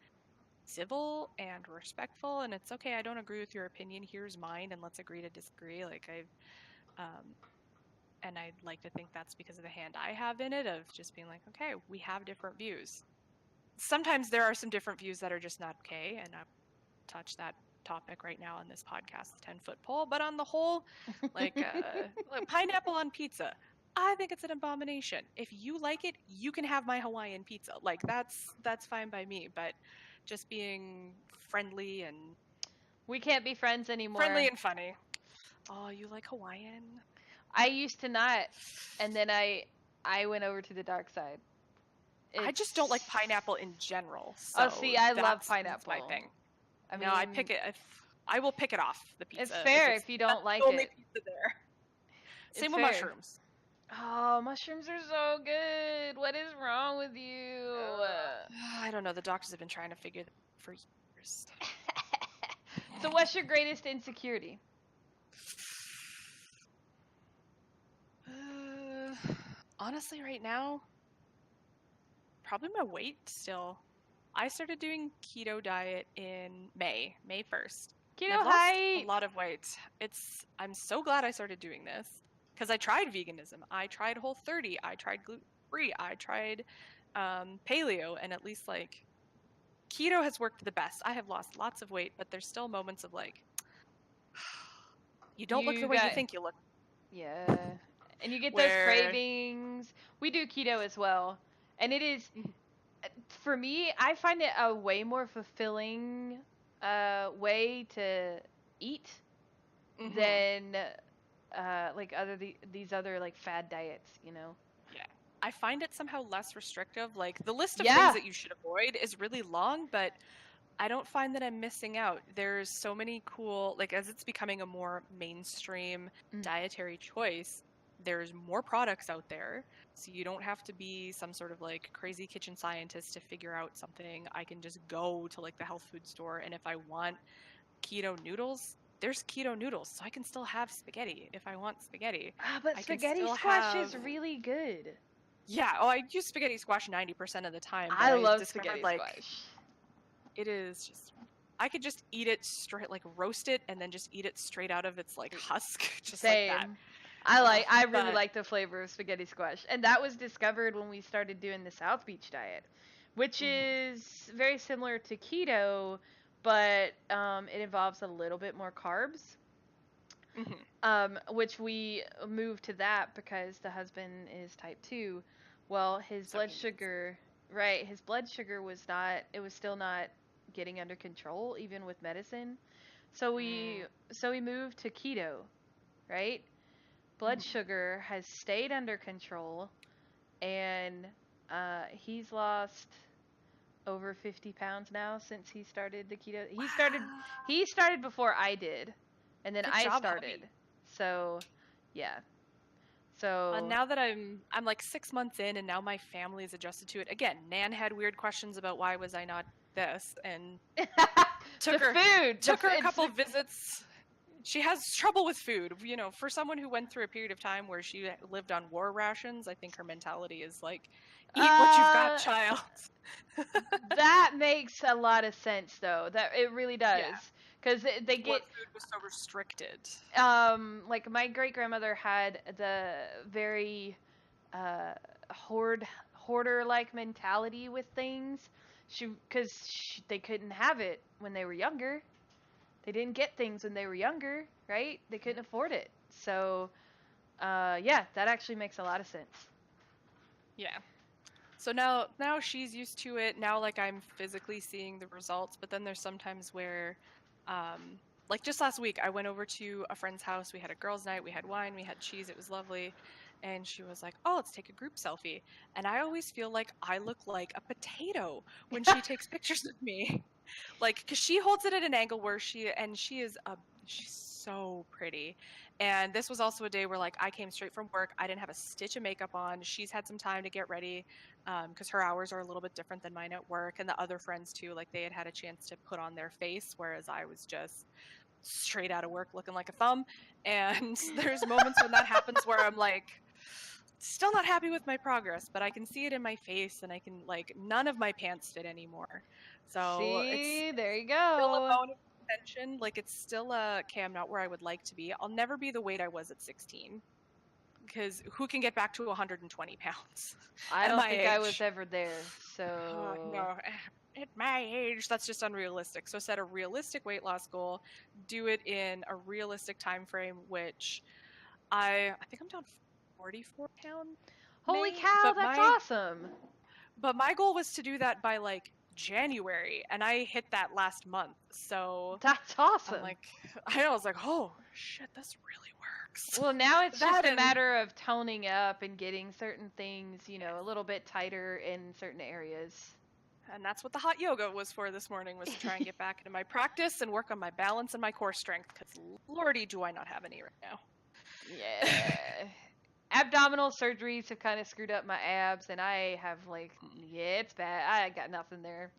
civil and respectful, and it's okay, I don't agree with your opinion, here's mine, and let's agree to disagree. Like, and I'd like to think that's because of the hand I have in it, of just being like, okay, we have different views. Sometimes there are some different views that are just not okay, and I'll touch that topic right now on this podcast, 10-foot pole. But on the whole, like, pineapple on pizza, I think it's an abomination. If you like it, you can have my Hawaiian pizza. Like, that's fine by me. But just being friendly and... We can't be friends anymore. Friendly and funny. Oh, you like Hawaiian? I used to not, and then I went over to the dark side. I just don't like pineapple in general. So see, I love pineapple. That's my thing. I mean, I pick it. I will pick it off the pizza. It's fair if you don't like it. Only pizza there. Same with fair. mushrooms. Oh, mushrooms are so good. What is wrong with you? I don't know. The doctors have been trying to figure that out for years. So what's your greatest insecurity? Honestly, right now, probably my weight still. I started doing keto diet in May 1st. Keto And I've lost height. a lot of weight. I'm so glad I started doing this because I tried veganism. I tried Whole30. I tried gluten-free. I tried paleo, and at least like keto has worked the best. I have lost lots of weight, but there's still moments of like, you don't look the way you think you look. Yeah. And you get those Where- cravings. We do keto as well. And it is, for me, I find it a way more fulfilling way to eat than like these other like fad diets, you know? Yeah. I find it somehow less restrictive. Like the list of Yeah. things that you should avoid is really long, but I don't find that I'm missing out. There's so many cool, like as it's becoming a more mainstream dietary choice, there's more products out there. So you don't have to be some sort of like crazy kitchen scientist to figure out something. I can just go to like the health food store, and if I want keto noodles, there's keto noodles. So I can still have spaghetti if I want spaghetti. But spaghetti squash is really good. Yeah, I use spaghetti squash 90% of the time. But I love spaghetti squash. It is just, I could just eat it straight, like roast it and then just eat it straight out of its like husk, just Same. like that. I really like the flavor of spaghetti squash, and that was discovered when we started doing the South Beach diet, which is very similar to keto, but it involves a little bit more carbs. Which we moved to that because the husband is type 2. Well, his blood sugar was still not getting under control even with medicine. So we moved to keto, right? Blood sugar has stayed under control, and he's lost over 50 pounds now since he started the keto. He started before I did, and then I started. So, yeah. So now that I'm like 6 months in, and now my family's adjusted to it. Again, Nan had weird questions about why was I not this, and took her a couple visits. She has trouble with food. You know, for someone who went through a period of time where she lived on war rations, I think her mentality is like, eat what you've got, child. That makes a lot of sense, though. That it really does. Yeah. Because they get food was so restricted. Like my great grandmother had the very hoarder like mentality with things. Because they couldn't have it when they were younger. They didn't get things when they were younger, right? They couldn't afford it. So, yeah, that actually makes a lot of sense. Yeah. So now she's used to it. Now, like, I'm physically seeing the results, but then there's sometimes where, like just last week, I went over to a friend's house. We had a girls' night. We had wine. We had cheese. It was lovely. And she was like, oh, let's take a group selfie. And I always feel like I look like a potato when she takes pictures of me. Like, because she holds it at an angle where she's so pretty. And this was also a day where, like, I came straight from work. I didn't have a stitch of makeup on. She's had some time to get ready because her hours are a little bit different than mine at work. And the other friends, too, like, they had a chance to put on their face, whereas I was just straight out of work looking like a thumb. And there's moments when that happens where I'm like, still not happy with my progress, but I can see it in my face, and I can, like, none of my pants fit anymore. So there you go. Still a bone of contention. Like, it's still okay, I'm not where I would like to be. I'll never be the weight I was at 16. Because who can get back to 120 pounds? I don't think I was ever there. So no, at my age, that's just unrealistic. So set a realistic weight loss goal. Do it in a realistic time frame, which I think I'm down 44 pounds. Holy cow, that's awesome. But my goal was to do that by like January, and I hit that last month. So that's awesome. I was like, oh shit, this really works. Well, now it's just a matter of toning up and getting certain things, you know, a little bit tighter in certain areas. And that's what the hot yoga was for this morning, was to try and get back into my practice and work on my balance and my core strength, because lordy do I not have any right now. Yeah. Abdominal surgeries have kind of screwed up my abs, and I have yeah, it's bad. I got nothing there.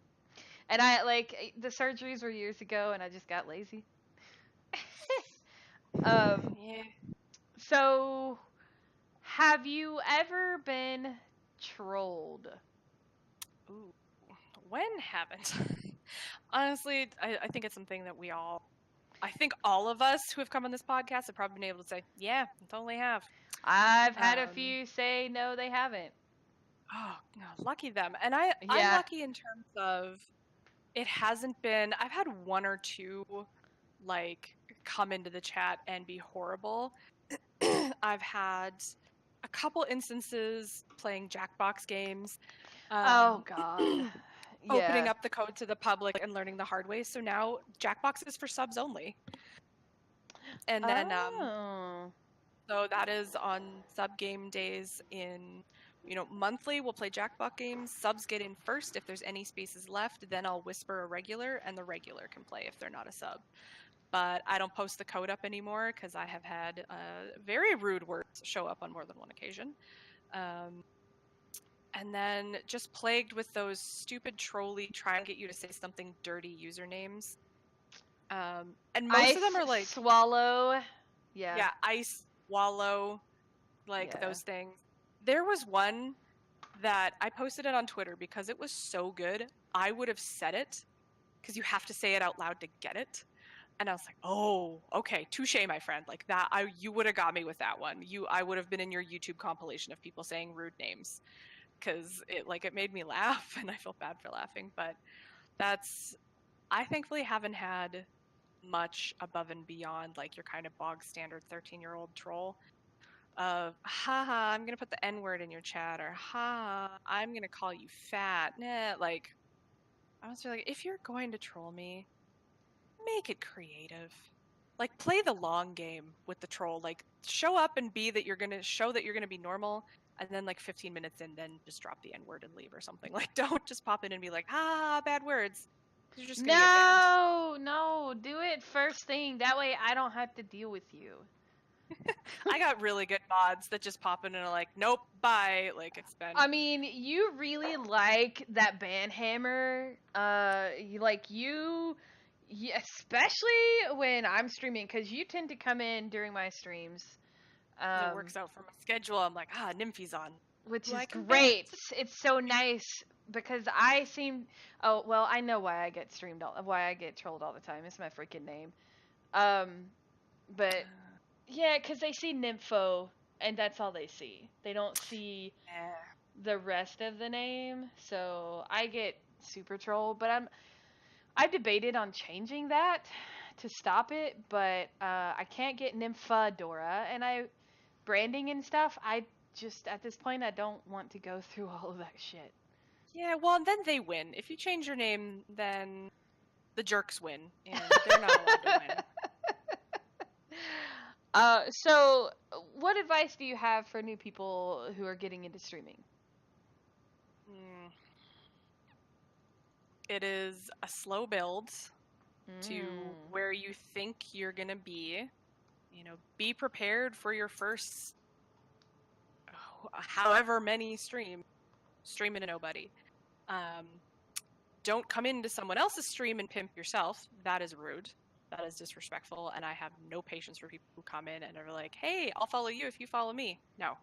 And I the surgeries were years ago, and I just got lazy. um, Yeah. so have you ever been trolled? Ooh. When haven't? Honestly, I think it's something that I think all of us who have come on this podcast have probably been able to say, yeah, totally have. I've had a Um, few say no, they haven't. oh, no, lucky them. And I'm Yeah. lucky in terms of it hasn't been, I've had one or two like come into the chat and be horrible. I've had a couple instances playing Jackbox games, Oh um, God. opening Yeah. up the code to the public and learning the hard way. So now Jackbox is for subs only. And then Oh. so that is on sub game days in, monthly we'll play Jackbox games. Subs get in first. If there's any spaces left, then I'll whisper a regular and the regular can play if they're not a sub. But I don't post the code up anymore because I have had very rude words show up on more than one occasion. And then just plagued with those stupid trolly try and get you to say something dirty usernames. And most of them Ice are like, swallow. Yeah. yeah, ice, wallow, like Yeah. those things. There was one that I posted it on Twitter because it was so good. I would have said it because you have to say it out loud to get it. And I was like, oh, okay, touche, my friend. Like that, you would have got me with that one. I would have been in your YouTube compilation of people saying rude names because it made me laugh, and I felt bad for laughing. But I thankfully haven't had much above and beyond like your kind of bog standard 13-year-old troll of haha, I'm gonna put the N-word in your chat, or ha, I'm gonna call you fat. Nah, like I was like, if you're going to troll me, make it creative. Like play the long game with the troll. Like show up and be that you're gonna show that you're gonna be normal, and then like 15 minutes in, then just drop the N-word and leave or something. Like don't just pop in and be like, ah, bad words. You're just gonna get banned. No, no, do it first thing. That way I don't have to deal with you. I got really good mods that just pop in and are like, nope, bye. Like it's been. I mean, you really like that band hammer. Especially when I'm streaming, because you tend to come in during my streams. It works out for my schedule. I'm like, Nymphy's on. Which Who is I can ban. great. It's so nice because I seem. Oh well, I know why I get why I get trolled all the time. It's my freaking name. Um, but yeah, because they see Nympho and that's all they see. They don't see the rest of the name, so I get super trolled. But I debated on changing that to stop it, but I can't get Nymphadora, and branding and stuff. I just at this point I don't want to go through all of that shit. Yeah, well, and then they win. If you change your name, then the jerks win, and they're not allowed to win. So what advice do you have for new people who are getting into streaming? It is a slow build to where you think you're gonna be. Be prepared for your first however many streaming to nobody. Don't come into someone else's stream and pimp yourself. That is rude. That is disrespectful, and I have no patience for people who come in and are like, hey, I'll follow you if you follow me. No.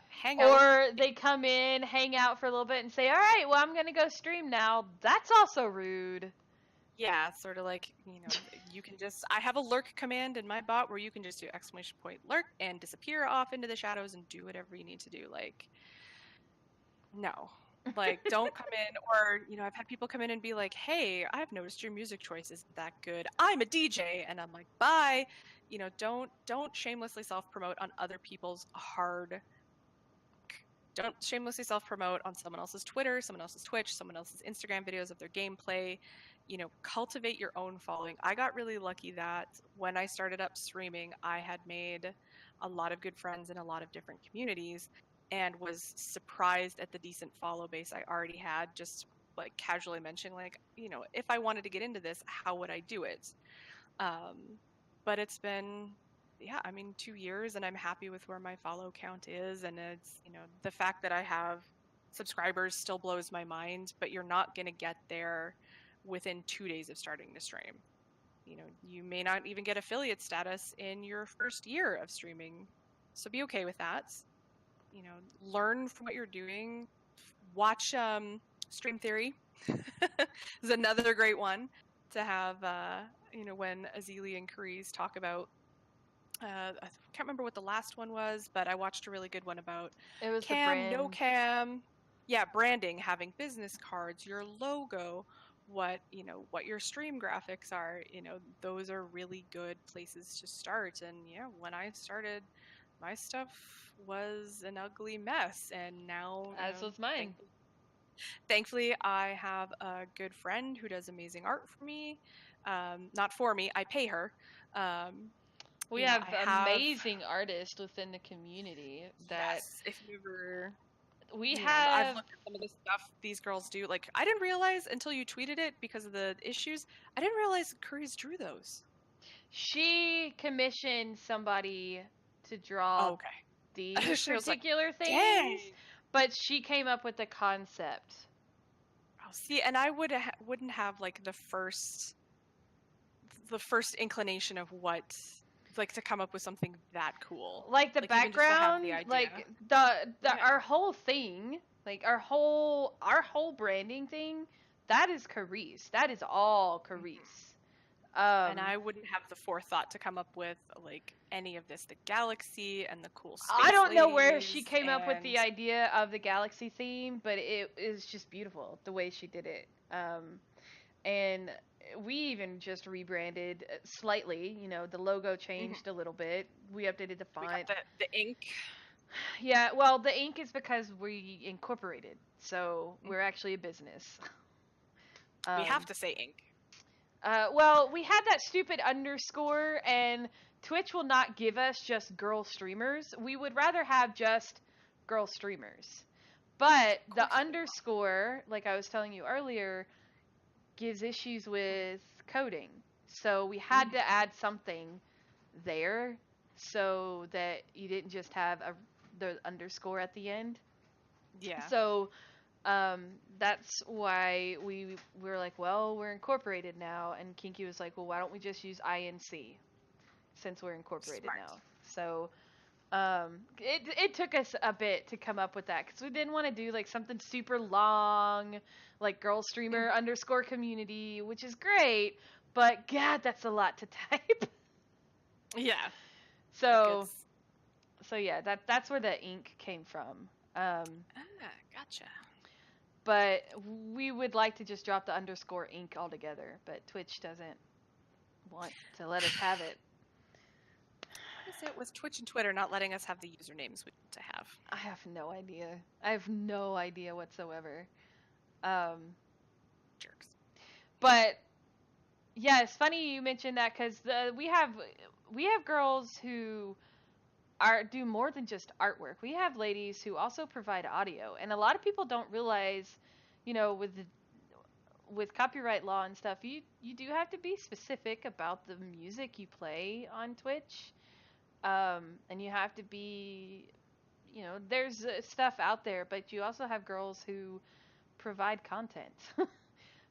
Hang out. Or they come in, hang out for a little bit, and say, all right, well, I'm going to go stream now. That's also rude. Yeah, sort of like, you can just, I have a lurk command in my bot where you can just do !lurk and disappear off into the shadows and do whatever you need to do. Like, no. Like, don't come in, or, I've had people come in and be like, hey, I've noticed your music choice isn't that good. I'm a DJ. And I'm like, bye. Don't shamelessly self-promote on other people's don't shamelessly self-promote on someone else's Twitter, someone else's Twitch, someone else's Instagram videos of their gameplay. Cultivate your own following. I got really lucky that when I started up streaming, I had made a lot of good friends in a lot of different communities and was surprised at the decent follow base I already had, just like casually mentioning, like, if I wanted to get into this, how would I do it? But it's been yeah, I mean, 2 years, and I'm happy with where my follow count is. And it's, the fact that I have subscribers still blows my mind, but you're not going to get there within 2 days of starting to stream. You may not even get affiliate status in your first year of streaming. So be okay with that. Learn from what you're doing. Watch Stream Theory is another great one to have, when Azili and Carice talk about, I can't remember what the last one was, but I watched a really good one about It was the cam, brand. no cam. Yeah, branding, having business cards, your logo, what your stream graphics are. Those are really good places to start. And yeah, when I started, my stuff was an ugly mess, and now As was mine. thankfully I have a good friend who does amazing art for me. Not for me, I pay her. We have amazing artists within the community that yes, if you ever we I've have. looked at some of the stuff these girls do. Like, I didn't realize until you tweeted it because of the issues. I didn't realize Curry's drew those. She commissioned somebody to draw Okay. these She was like, particular things, dang. but she came up with the concept. Oh, see, and I wouldn't have like the first inclination of what, like, to come up with something that cool. Like the background, the idea. like our whole thing, like our whole branding thing, that is Carice. That is all Carice. And I wouldn't have the forethought to come up with like any of this, the galaxy and the cool space. I don't know where she came up with the idea of the galaxy theme, but it is just beautiful the way she did it. And we even just rebranded slightly. The logo changed a little bit. We updated the font. We got the ink. Yeah, well, the ink is because we incorporated, so we're actually a business. We have to say ink. Well, we had that stupid underscore, and Twitch will not give us just Girlstreamers. We would rather have just Girlstreamers. But the underscore, like I was telling you earlier, gives issues with coding. So we had to add something there so that you didn't just have the underscore at the end. Yeah. So that's why we were like, well, we're incorporated now, and Kinky was like, well, why don't we just use INC since we're incorporated now? So it took us a bit to come up with that because we didn't want to do like something super long, like Girlstreamer underscore community, which is great, but God, that's a lot to type. Yeah. So yeah, that's where the ink came from. Gotcha. But we would like to just drop the underscore ink altogether, but Twitch doesn't want to let us have it. What is it with Twitch and Twitter not letting us have the usernames we want to have? I have no idea. I have no idea whatsoever. Jerks. But yeah, it's funny you mentioned that because we have girls who do more than just artwork. We have ladies who also provide audio, and a lot of people don't realize, with copyright law and stuff, you do have to be specific about the music you play on Twitch, and you have to be, there's stuff out there, but you also have girls who provide content,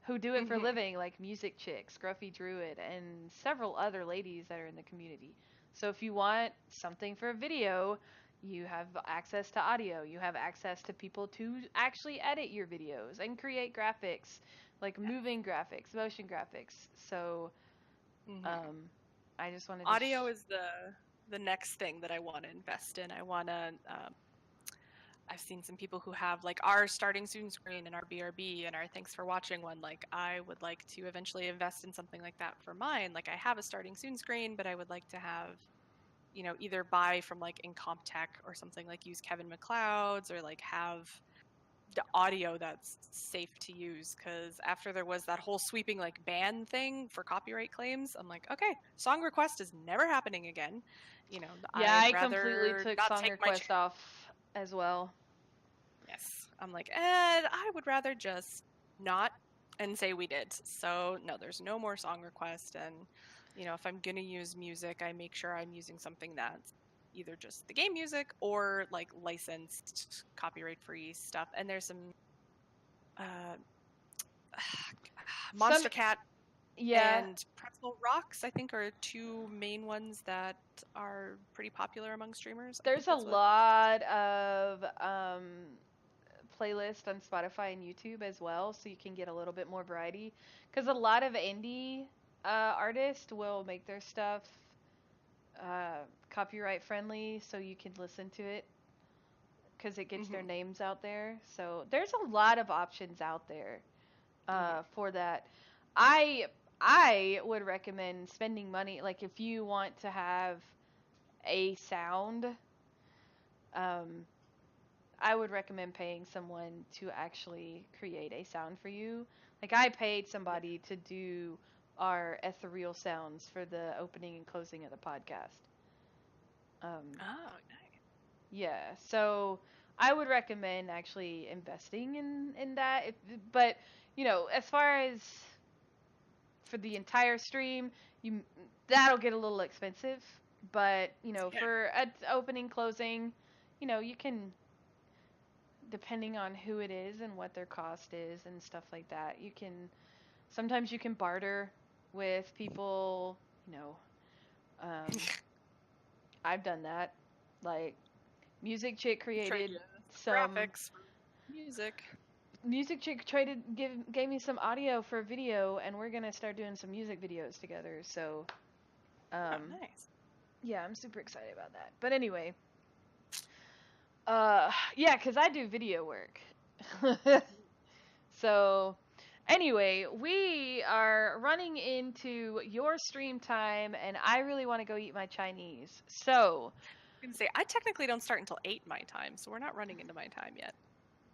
who do it for a living, like Music Chick, Scruffy Druid, and several other ladies that are in the community. So if you want something for a video, you have access to audio. You have access to people to actually edit your videos and create graphics, like moving graphics, motion graphics. So I just wanted to... Audio is the next thing that I want to invest in. I want to... I've seen some people who have like our starting soon screen and our BRB and our thanks for watching one. Like, I would like to eventually invest in something like that for mine. Like, I have a starting soon screen, but I would like to have, either buy from like Incomptech or something, like use Kevin MacLeod's, or like have the audio that's safe to use. Because after there was that whole sweeping like ban thing for copyright claims, I'm like, okay, song request is never happening again. Yeah, I completely took song request off as well. Yes. I'm like, and I would rather just not and say we did. So no, there's no more song request. And if I'm gonna use music, I make sure I'm using something that's either just the game music or like licensed, copyright-free stuff. And there's some uh, Some, Monster Cat yeah, and Pretzel Rocks, I think, are two main ones that are pretty popular among streamers. I think there's a that's what. lot of playlists on Spotify and YouTube as well, so you can get a little bit more variety. Because a lot of indie artists will make their stuff copyright friendly, so you can listen to it because it gets their names out there. So there's a lot of options out there for that. I I would recommend spending money, like if you want to have a sound, um, I would recommend paying someone to actually create a sound for you. Like I paid somebody to do our ethereal sounds for the opening and closing of the podcast. Oh, nice. Yeah, so I would recommend actually investing in that. But as far as for the entire stream, you that'll get a little expensive. But Yeah. for opening, closing, you can, depending on who it is and what their cost is and stuff like that. Sometimes you can barter with people. Um, I've done that. Like Music Chick Trade created you some graphics for music. Music Chick gave me some audio for a video, and we're gonna start doing some music videos together. So, Oh, nice. yeah, I'm super excited about that. But anyway, yeah, cause I do video work. So, anyway, we are running into your stream time, and I really want to go eat my Chinese. So, I was gonna say I technically don't start until 8 my time, so we're not running into my time yet.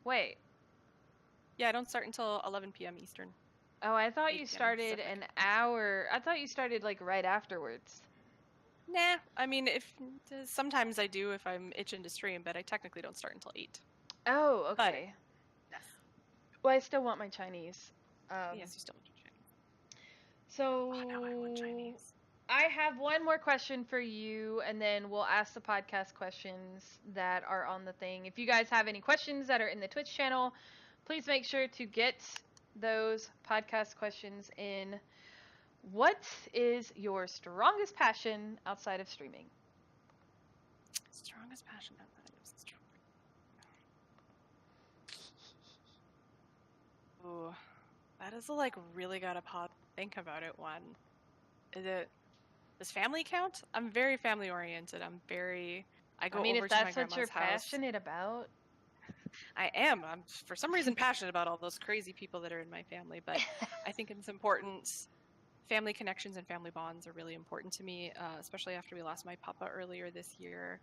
wait. Yeah, I don't start until 11 p.m. Eastern. Oh, I thought 8 you p.m. started Pacific. an hour. I thought you started like right afterwards. Nah, I mean, if sometimes I do if I'm itching to stream, but I technically don't start until 8. Oh, But okay. yes, Well, I still want my Chinese. yes, you still want Chinese. So Oh, now I want Chinese. I have one more question for you, and then we'll ask the podcast questions that are on the thing. If you guys have any questions that are in the Twitch channel, please make sure to get those podcast questions in. What is your strongest passion outside of streaming? Strongest passion outside of streaming. Ooh, that is really gotta pause. Think about it. One, does family count? I'm very family oriented. I go over If to my that's what you're grandma's house. passionate about. I am. I'm for some reason passionate about all those crazy people that are in my family, but I think it's important. Family connections and family bonds are really important to me, especially after we lost my papa earlier this year,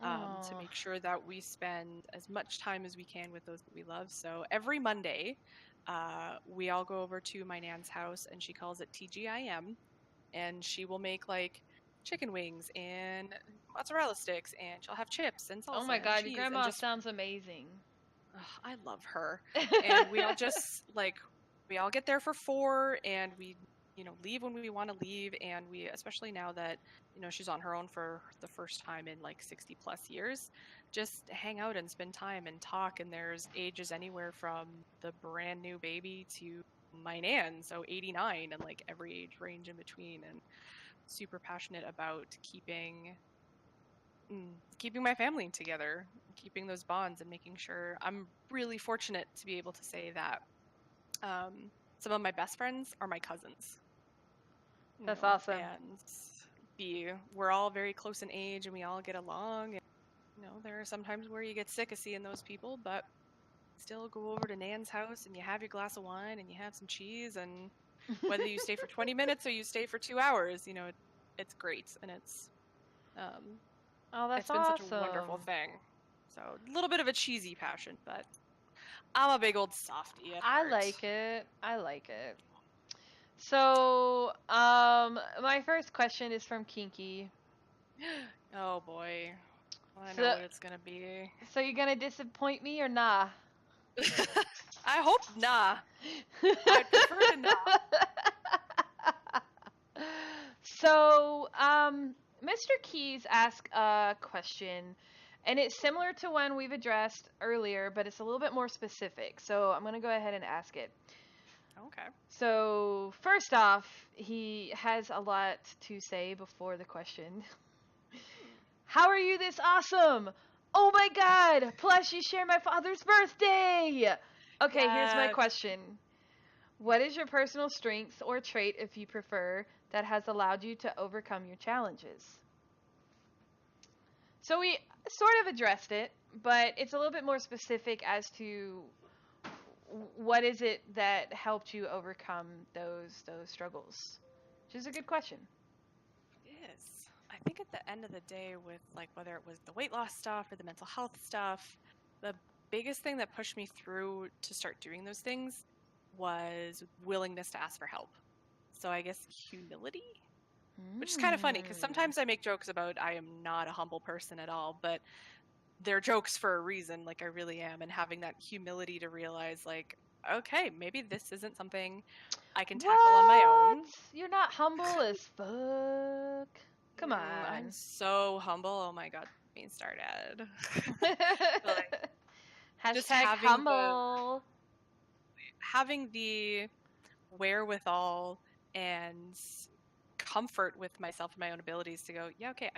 to make sure that we spend as much time as we can with those that we love. So every Monday, we all go over to my nan's house, and she calls it TGIM, and she will make chicken wings and mozzarella sticks, and she'll have chips and salsa Oh my and god, your cheese grandma and just sounds amazing. I love her. And we all just we all get there for 4, and we leave when we want to leave. And we, especially now that she's on her own for the first time in 60 plus years, just hang out and spend time and talk. And there's ages anywhere from the brand new baby to my nan, so 89, and every age range in between. And super passionate about keeping my family together, keeping those bonds, and making sure. I'm really fortunate to be able to say that some of my best friends are my cousins. That's awesome. And we're all very close in age, and we all get along. And, there are some times where you get sick of seeing those people, but still go over to Nan's house and you have your glass of wine and you have some cheese, and whether you stay for 20 minutes or you stay for 2 hours, it's great. And it's oh, that's it's been awesome. such a wonderful thing. So a little bit of a cheesy passion, but I'm a big old softie at heart. I like it. So, my first question is from Kinky. Oh boy. I know what it's gonna be. So you're gonna disappoint me or nah? I hope nah. I prefer to nah. So, Mr. Keys asked a question, and it's similar to one we've addressed earlier, but it's a little bit more specific. So I'm gonna go ahead and ask it. Okay. So first off, he has a lot to say before the question. How are you this awesome? Oh my god! Plus you share my father's birthday! Okay, here's my Yeah. question. What is your personal strength or trait, if you prefer, that has allowed you to overcome your challenges? So we sort of addressed it, but it's a little bit more specific as to what is it that helped you overcome those struggles? Which is a good question. It is. I think at the end of the day, with like whether it was the weight loss stuff or the mental health stuff, the biggest thing that pushed me through to start doing those things was willingness to ask for help. So I guess humility, which is kind of funny because sometimes I make jokes about I am not a humble person at all, but they're jokes for a reason. Like I really am, and having that humility to realize, like, okay, maybe this isn't something I can tackle on my own. You're not humble as fuck. Come I'm on. so humble. Oh my god, being started. Like, just Hashtag humble. having the wherewithal and comfort with myself and my own abilities to go, yeah, okay,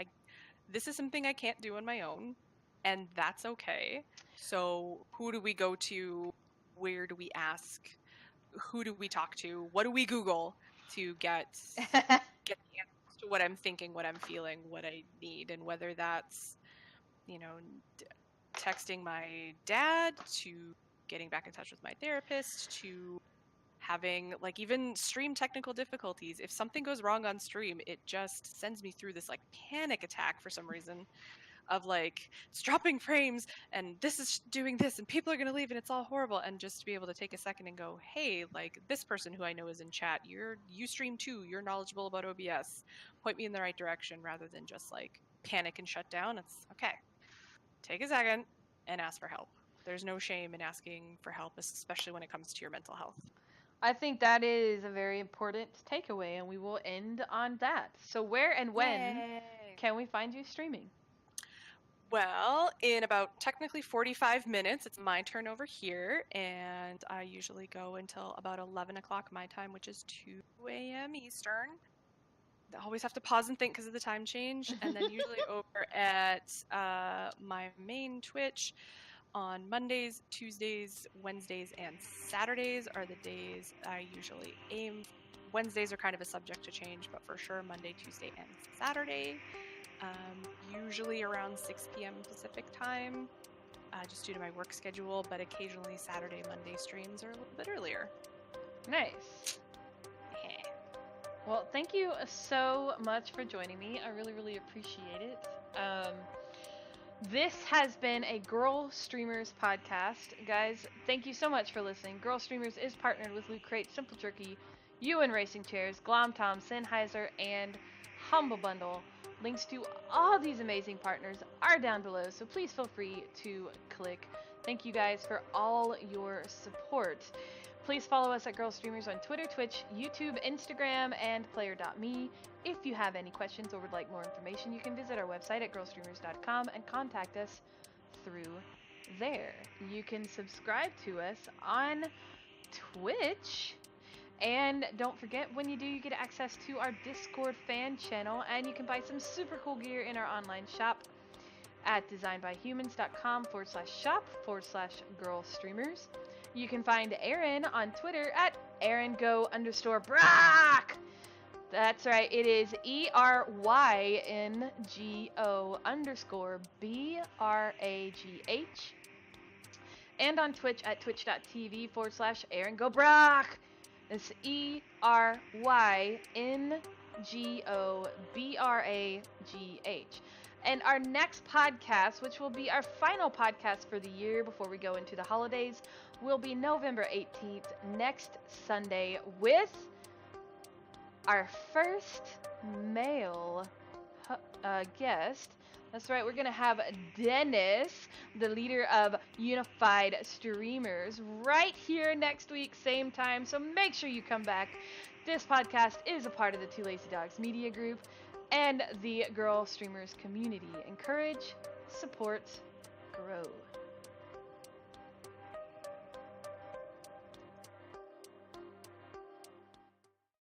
this is something I can't do on my own, and that's okay. So who do we go to? Where do we ask? Who do we talk to? What do we Google to get the answers to what I'm thinking, what I'm feeling, what I need, and whether that's, you know, texting my dad, to getting back in touch with my therapist, to having like even stream technical difficulties. If something goes wrong on stream, it just sends me through this like panic attack for some reason of like, it's dropping frames and this is doing this and people are going to leave and it's all horrible. And just to be able to take a second and go, hey, like this person who I know is in chat, you stream too, you're knowledgeable about OBS, point me in the right direction, rather than just like panic and shut down. It's okay, take a second and ask for help. There's no shame in asking for help, especially when it comes to your mental health. I think that is a very important takeaway, and we will end on that. So where and when can we find you streaming? Well, in about technically 45 minutes, it's my turn over here, and I usually go until about 11 o'clock my time, which is 2 a.m. Eastern. I always have to pause and think because of the time change, and then usually over at my main Twitch on Mondays, Tuesdays, Wednesdays, and Saturdays are the days I usually aim. Wednesdays are kind of a subject to change, but for sure Monday, Tuesday, and Saturday. Usually around 6 p.m. Pacific time, just due to my work schedule, but occasionally Saturday, Monday streams are a little bit earlier. Nice. Well, thank you so much for joining me. I really, really appreciate it. This has been a Girlstreamers podcast. Guys, thank you so much for listening. Girlstreamers is partnered with Loot Crate, Simple Jerky, UN Racing Chairs, Glom Tom, Sennheiser, and Humble Bundle. Links to all these amazing partners are down below, so please feel free to click. Thank you guys for all your support. Please follow us at Girlstreamers on Twitter, Twitch, YouTube, Instagram, and player.me. If you have any questions or would like more information, you can visit our website at girlstreamers.com and contact us through there. You can subscribe to us on Twitch. And don't forget, when you do, you get access to our Discord fan channel, and you can buy some super cool gear in our online shop at designbyhumans.com/shop/girlstreamers. You can find Erin on Twitter at Eryngobragh. That's right, it is ERYNGO_BRAGH. And on Twitch at twitch.tv/Eryngobragh. It's ERYNGOBRAGH. And our next podcast, which will be our final podcast for the year before we go into the holidays, will be November 18th, next Sunday, with our first male guest. That's right, we're going to have Dennis, the leader of unified streamers right here next week, same time. So make sure you come back. This podcast is a part of the Two Lazy Dogs Media Group and the Girl Streamers community. Encourage, support, grow.